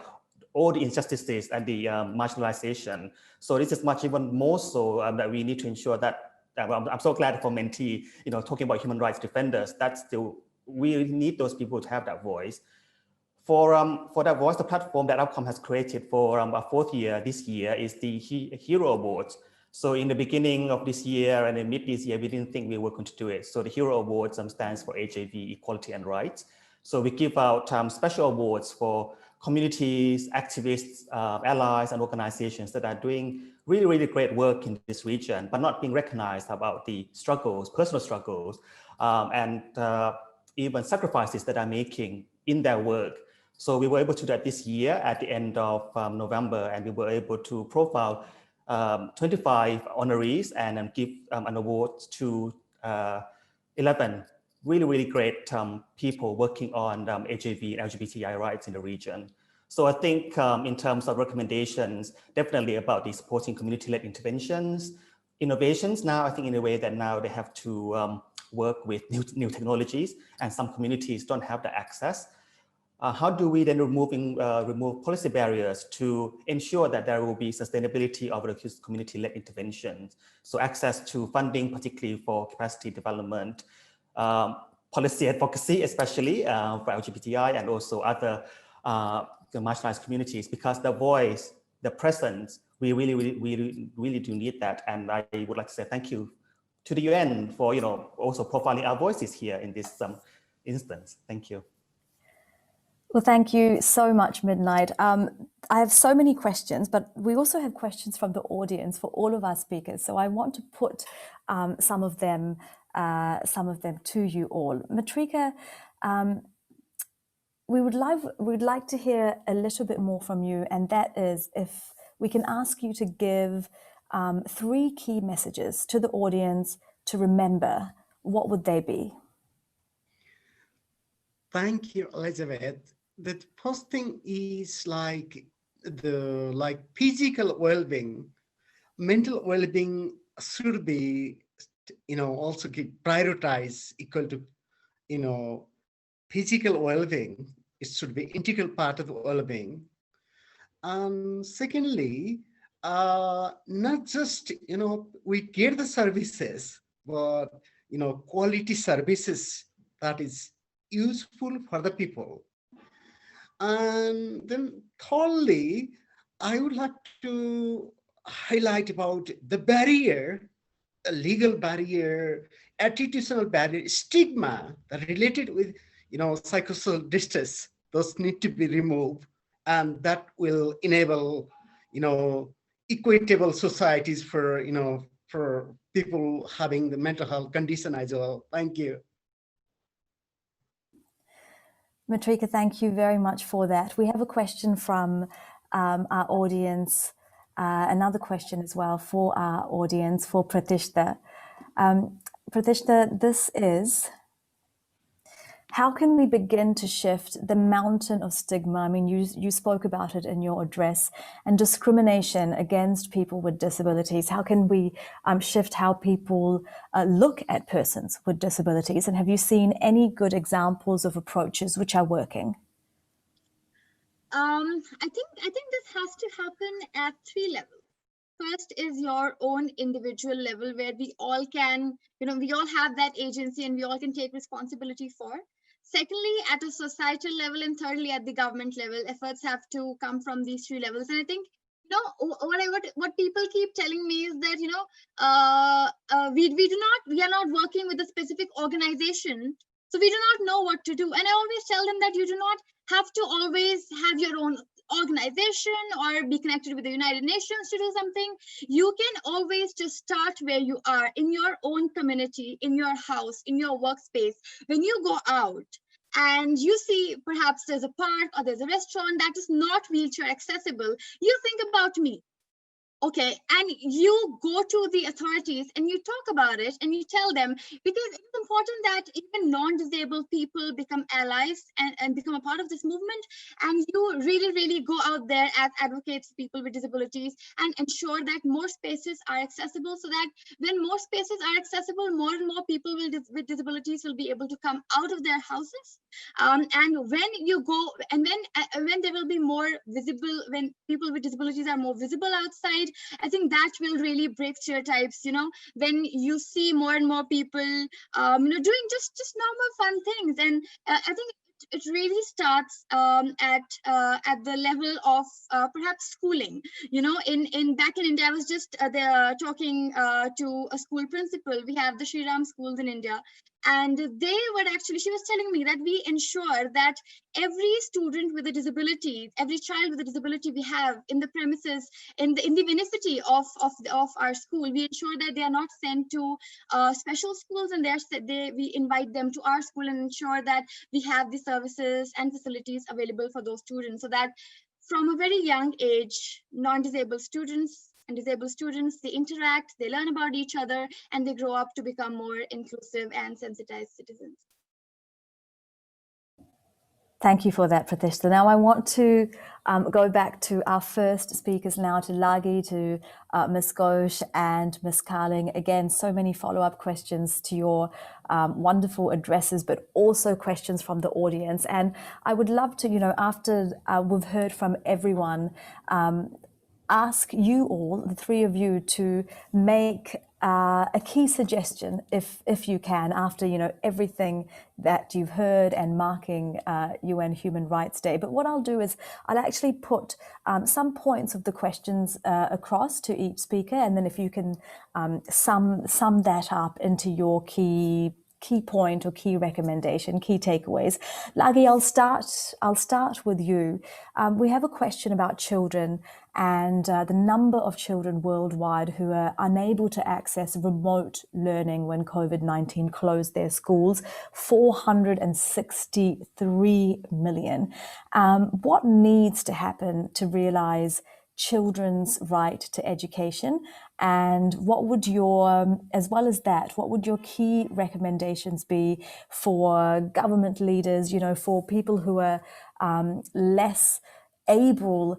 all the injustices and the marginalization. So this is much even more so that we need to ensure that, I'm so glad for Mentee, talking about human rights defenders, that's still, we need those people to have that voice. For that voice, the platform that APCOM has created for our fourth year this year is the Hero Awards. So in the beginning of this year and in mid this year, we didn't think we were going to do it. So the Hero Awards stands for HIV, equality and rights. So we give out special awards for communities, activists, allies, and organizations that are doing really, really great work in this region, but not being recognized about the struggles, personal struggles, and even sacrifices that are making in their work. So we were able to do that this year at the end of November, and we were able to profile 25 honorees and give an award to 11 really, really great people working on HIV and LGBTI rights in the region. So I think in terms of recommendations, definitely about the supporting community-led interventions, innovations now, I think in a way that now they have to work with new technologies, and some communities don't have the access. How do we then remove policy barriers to ensure that there will be sustainability of the community-led interventions? So access to funding, particularly for capacity development, policy advocacy, especially for LGBTI and also other the marginalized communities, because the voice, the presence, we really do need that. And I would like to say thank you to the UN for also profiling our voices here in this instance. Thank you. Well, thank you so much, Midnight. I have so many questions, but we also have questions from the audience for all of our speakers. So I want to put some of them to you all. Matrika, we would like to hear a little bit more from you, and that is if we can ask you to give 3 key messages to the audience to remember, what would they be? Thank you, Elizabeth. The first thing is like physical well-being, mental well-being should be, also prioritized equal to, physical well-being. It should be integral part of the well-being. Secondly, not just, we get the services, but, quality services that is useful for the people. And then thirdly, I would like to highlight about the barrier, a legal barrier, attitudinal barrier, stigma that related with, psychosocial distress. Those need to be removed, and that will enable, equitable societies for, for people having the mental health condition as well. Thank you. Matrika, thank you very much for that. We have a question from our audience, another question as well for our audience, for Pratishta. Pratishta, this is, how can we begin to shift the mountain of stigma? I mean, you spoke about it in your address, and discrimination against people with disabilities. How can we shift how people look at persons with disabilities? And have you seen any good examples of approaches which are working? I think this has to happen at 3 levels. First is your own individual level, where we all can, we all have that agency and we all can take responsibility for. Secondly, at a societal level, and thirdly, at the government level, efforts have to come from these 3 levels. And I think, what people keep telling me is that, we are not working with a specific organization, so we do not know what to do. And I always tell them that you do not have to always have your own organization or be connected with the United Nations to do something. You can always just start where you are, in your own community, in your house, in your workspace. When you go out and you see perhaps there's a park or there's a restaurant that is not wheelchair accessible, you think about me. Okay, and you go to the authorities and you talk about it and you tell them, because it's important that even non-disabled people become allies and become a part of this movement. And you really, really go out there as advocates for people with disabilities and ensure that more spaces are accessible, so that when more spaces are accessible, more and more people with disabilities will be able to come out of their houses. And when you go, and when there will be more visible, when people with disabilities are more visible outside, I think that will really break stereotypes. When you see more and more people, doing just normal fun things, and I think it really starts at the level of perhaps schooling. Back in India, I was just there talking to a school principal. We have the Sri Ram schools in India, and she was telling me that we ensure that every student with a disability, every child with a disability we have in the premises, in the vicinity of our school, we ensure that they are not sent to special schools, and we invite them to our school and ensure that we have the services and facilities available for those students, so that from a very young age, non-disabled students and disabled students, they interact, they learn about each other, and they grow up to become more inclusive and sensitized citizens. Thank you for that, Pratishtha. Now I want to go back to our first speakers now, to Lagi, to Ms. Ghosh and Ms. Carling. Again, so many follow-up questions to your wonderful addresses, but also questions from the audience. And I would love to, after we've heard from everyone, ask you all, the three of you, to make a key suggestion, if you can, after everything that you've heard and marking UN Human Rights Day. But what I'll do is I'll actually put some points of the questions across to each speaker, and then if you can sum that up into your key point or key recommendation, key takeaways. Lagi, I'll start with you. We have a question about children and the number of children worldwide who are unable to access remote learning when COVID-19 closed their schools, 463 million. What needs to happen to realize children's right to education? And what would your, as well as that, what would your key recommendations be for government leaders, for people who are less able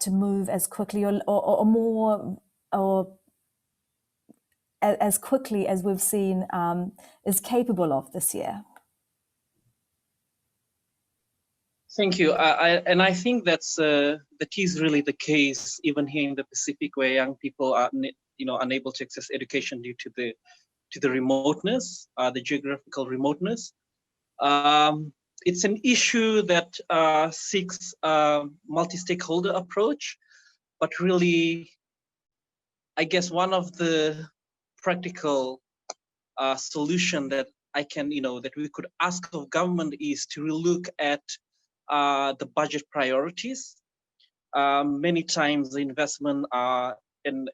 to move as quickly or more, or as quickly as we've seen is capable of this year? Thank you. I think that is really the case even here in the Pacific, where young people are unable to access education due to the remoteness, the geographical remoteness. It's an issue that seeks a multi-stakeholder approach, but really, I guess one of the practical solution that that we could ask of government is to relook at the budget priorities. Many times the investment and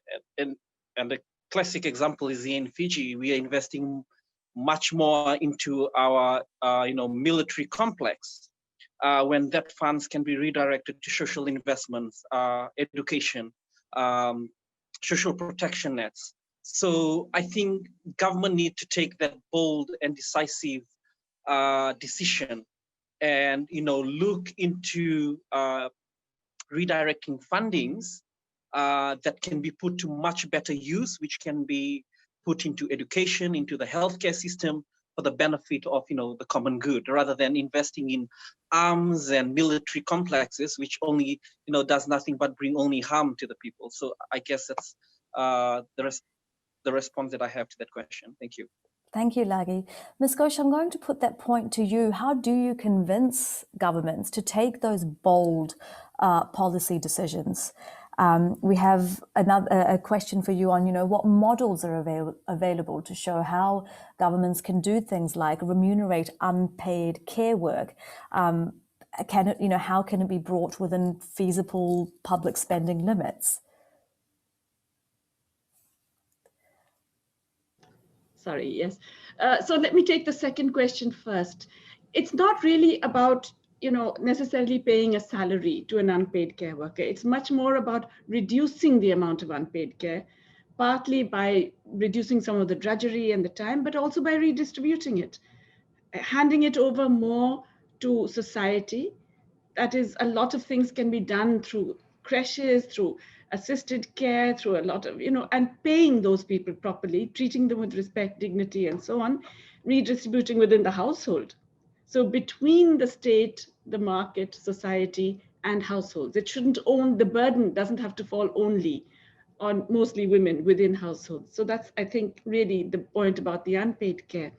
the classic example is in Fiji. We are investing much more into our military complex when that funds can be redirected to social investments, education, social protection nets. So I think government need to take that bold and decisive decision and look into redirecting fundings that can be put to much better use, which can be put into education, into the healthcare system for the benefit of the common good, rather than investing in arms and military complexes, which only does nothing but bring only harm to the people. So I guess that's the response that I have to that question. Thank you. Thank you, Lagi. Ms. Ghosh, I'm going to put that point to you. How do you convince governments to take those bold policy decisions? We have a question for you on, what models are available to show how governments can do things like remunerate unpaid care work. How can it be brought within feasible public spending limits? Sorry, yes. So let me take the second question first. It's not really about necessarily paying a salary to an unpaid care worker. It's much more about reducing the amount of unpaid care, partly by reducing some of the drudgery and the time, but also by redistributing it, handing it over more to society. That is, a lot of things can be done through creches, through assisted care, through a lot of, and paying those people properly, treating them with respect, dignity, and so on, redistributing within the household. So between the state, the market, society, and households, it shouldn't the burden doesn't have to fall only on mostly women within households. So that's, I think, really the point about the unpaid care.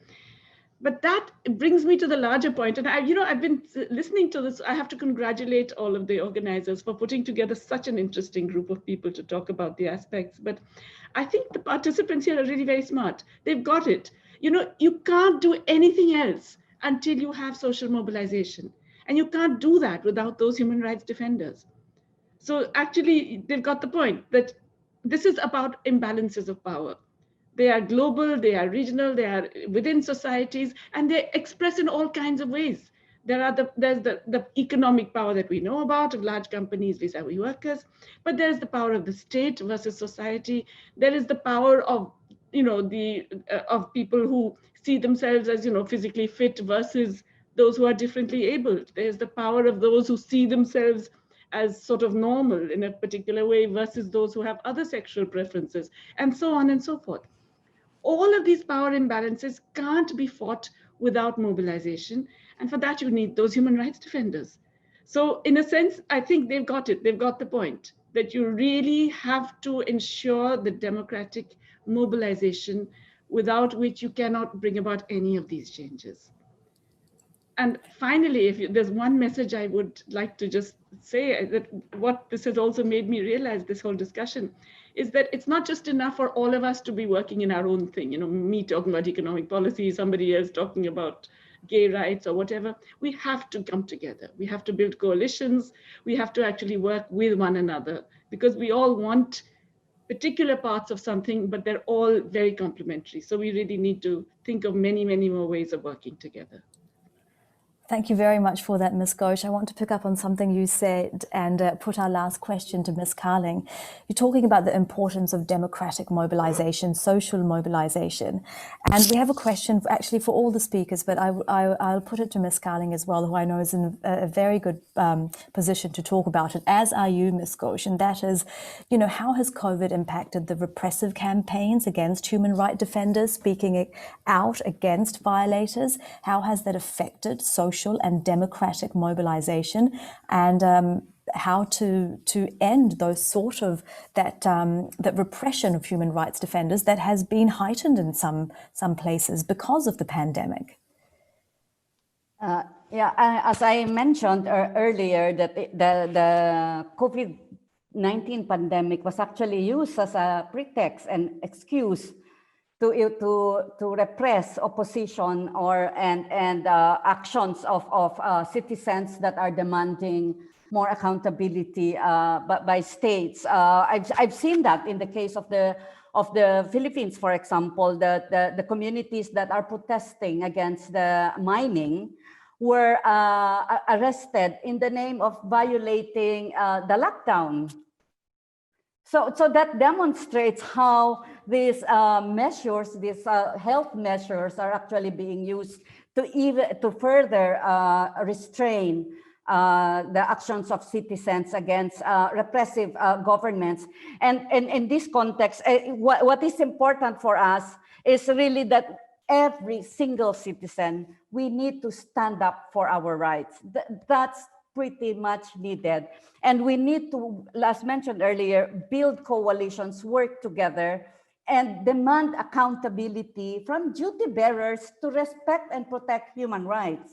But that brings me to the larger point. And I've been listening to this. I have to congratulate all of the organizers for putting together such an interesting group of people to talk about the aspects. But I think the participants here are really very smart. They've got it. You can't do anything else until you have social mobilization. And you can't do that without those human rights defenders. So actually, they've got the point that this is about imbalances of power. They are global, they are regional, they are within societies, and they express in all kinds of ways. There's the economic power that we know about of large companies vis-a-vis workers, but there's the power of the state versus society. There is the power of of people who see themselves as physically fit versus those who are differently abled. There's the power of those who see themselves as sort of normal in a particular way versus those who have other sexual preferences, and so on and so forth. All of these power imbalances can't be fought without mobilization. And for that, you need those human rights defenders. So in a sense, I think they've got it. They've got the point that you really have to ensure the democratic mobilization without which you cannot bring about any of these changes. And finally, if there's one message I would like to just say, that what this has also made me realize, this whole discussion, is that it's not just enough for all of us to be working in our own thing, me talking about economic policy, somebody else talking about gay rights or whatever. We have to come together. We have to build coalitions. We have to actually work with one another, because we all want particular parts of something, but they're all very complementary. So we really need to think of many, many more ways of working together. Thank you very much for that, Ms. Ghosh. I want to pick up on something you said and put our last question to Ms. Carling. You're talking about the importance of democratic mobilization, social mobilization. And we have a question actually for all the speakers, but I'll put it to Ms. Carling as well, who I know is in a very good position to talk about it, as are you, Ms. Ghosh. And that is, how has COVID impacted the repressive campaigns against human rights defenders speaking out against violators? How has that affected social and democratic mobilization, and how to end those sort of that repression of human rights defenders that has been heightened in some places because of the pandemic? As I mentioned earlier, that the COVID-19 pandemic was actually used as a pretext and excuse to repress opposition and actions of citizens that are demanding more accountability by states. I've seen that in the case of the Philippines, for example, the communities that are protesting against the mining were arrested in the name of violating the lockdown. So that demonstrates how these measures, these health measures, are actually being used to further restrain the actions of citizens against repressive governments. And in this context, what is important for us is really that every single citizen, we need to stand up for our rights. That's pretty much needed. And we need to, as mentioned earlier, build coalitions, work together, and demand accountability from duty bearers to respect and protect human rights.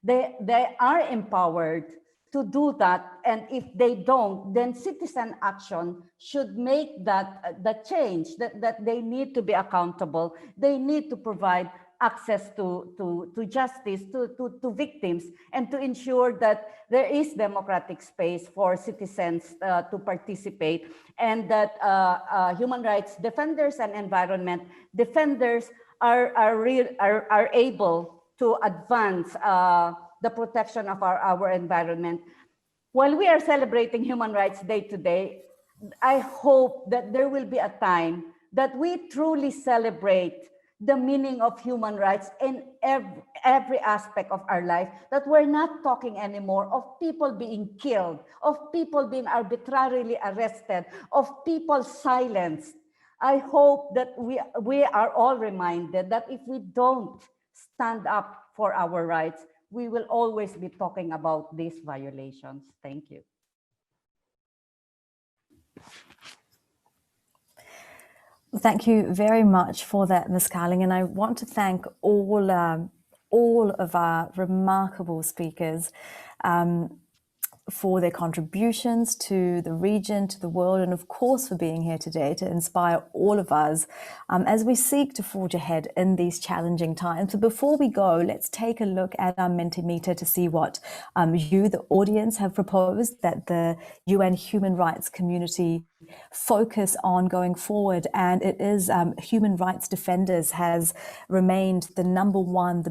They are empowered to do that. And if they don't, then citizen action should make that change, that they need to be accountable. They need to provide access to justice to victims, and to ensure that there is democratic space for citizens to participate, and that human rights defenders and environment defenders are able to advance the protection of our environment. While we are celebrating Human Rights Day today, I hope that there will be a time that we truly celebrate the meaning of human rights in every aspect of our life, that we're not talking anymore of people being killed, of people being arbitrarily arrested, of people silenced. I hope that we are all reminded that if we don't stand up for our rights, we will always be talking about these violations. Thank you. Thank you very much for that, Ms. Carling, and I want to thank all of our remarkable speakers for their contributions to the region, to the world, and of course for being here today to inspire all of us as we seek to forge ahead in these challenging times. So before we go, let's take a look at our Mentimeter to see what you, the audience, have proposed that the UN human rights community focus on going forward. And it is human rights defenders has remained the #1, the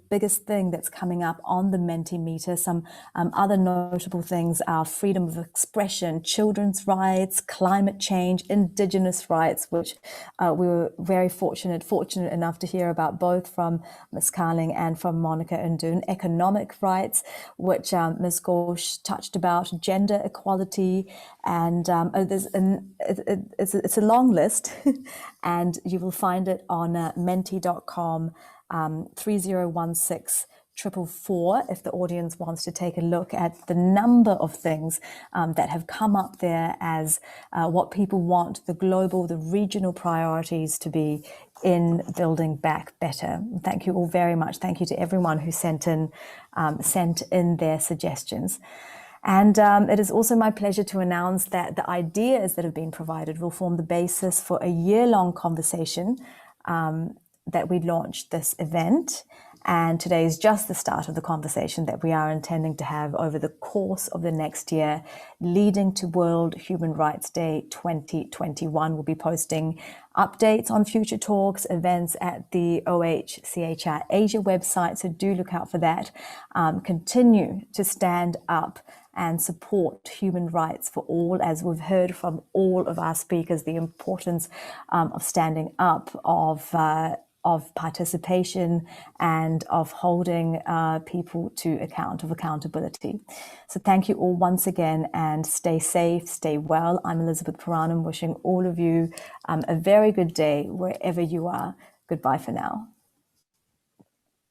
biggest thing that's coming up on the Mentimeter some other notable things are freedom of expression, children's rights, climate change, indigenous rights, which we were very fortunate enough to hear about both from Ms. Carling and from Monica Undune, economic rights, which Ms. Ghosh touched about, gender equality, and it's a long list, and you will find it on menti.com 3016 444 if the audience wants to take a look at the number of things that have come up there as what people want the global, the regional priorities to be in building back better. Thank you all very much. Thank you to everyone who sent in their suggestions. And it is also my pleasure to announce that the ideas that have been provided will form the basis for a year-long conversation that we launched this event. And today is just the start of the conversation that we are intending to have over the course of the next year, leading to World Human Rights Day 2021. We'll be posting updates on future talks, events at the OHCHR Asia website, so do look out for that. Continue to stand up and support human rights for all, as we've heard from all of our speakers, the importance of standing up, of participation, and of holding people to account, of accountability. So thank you all once again, and stay safe, stay well. I'm Elizabeth Puranam, wishing all of you a very good day wherever you are. Goodbye for now.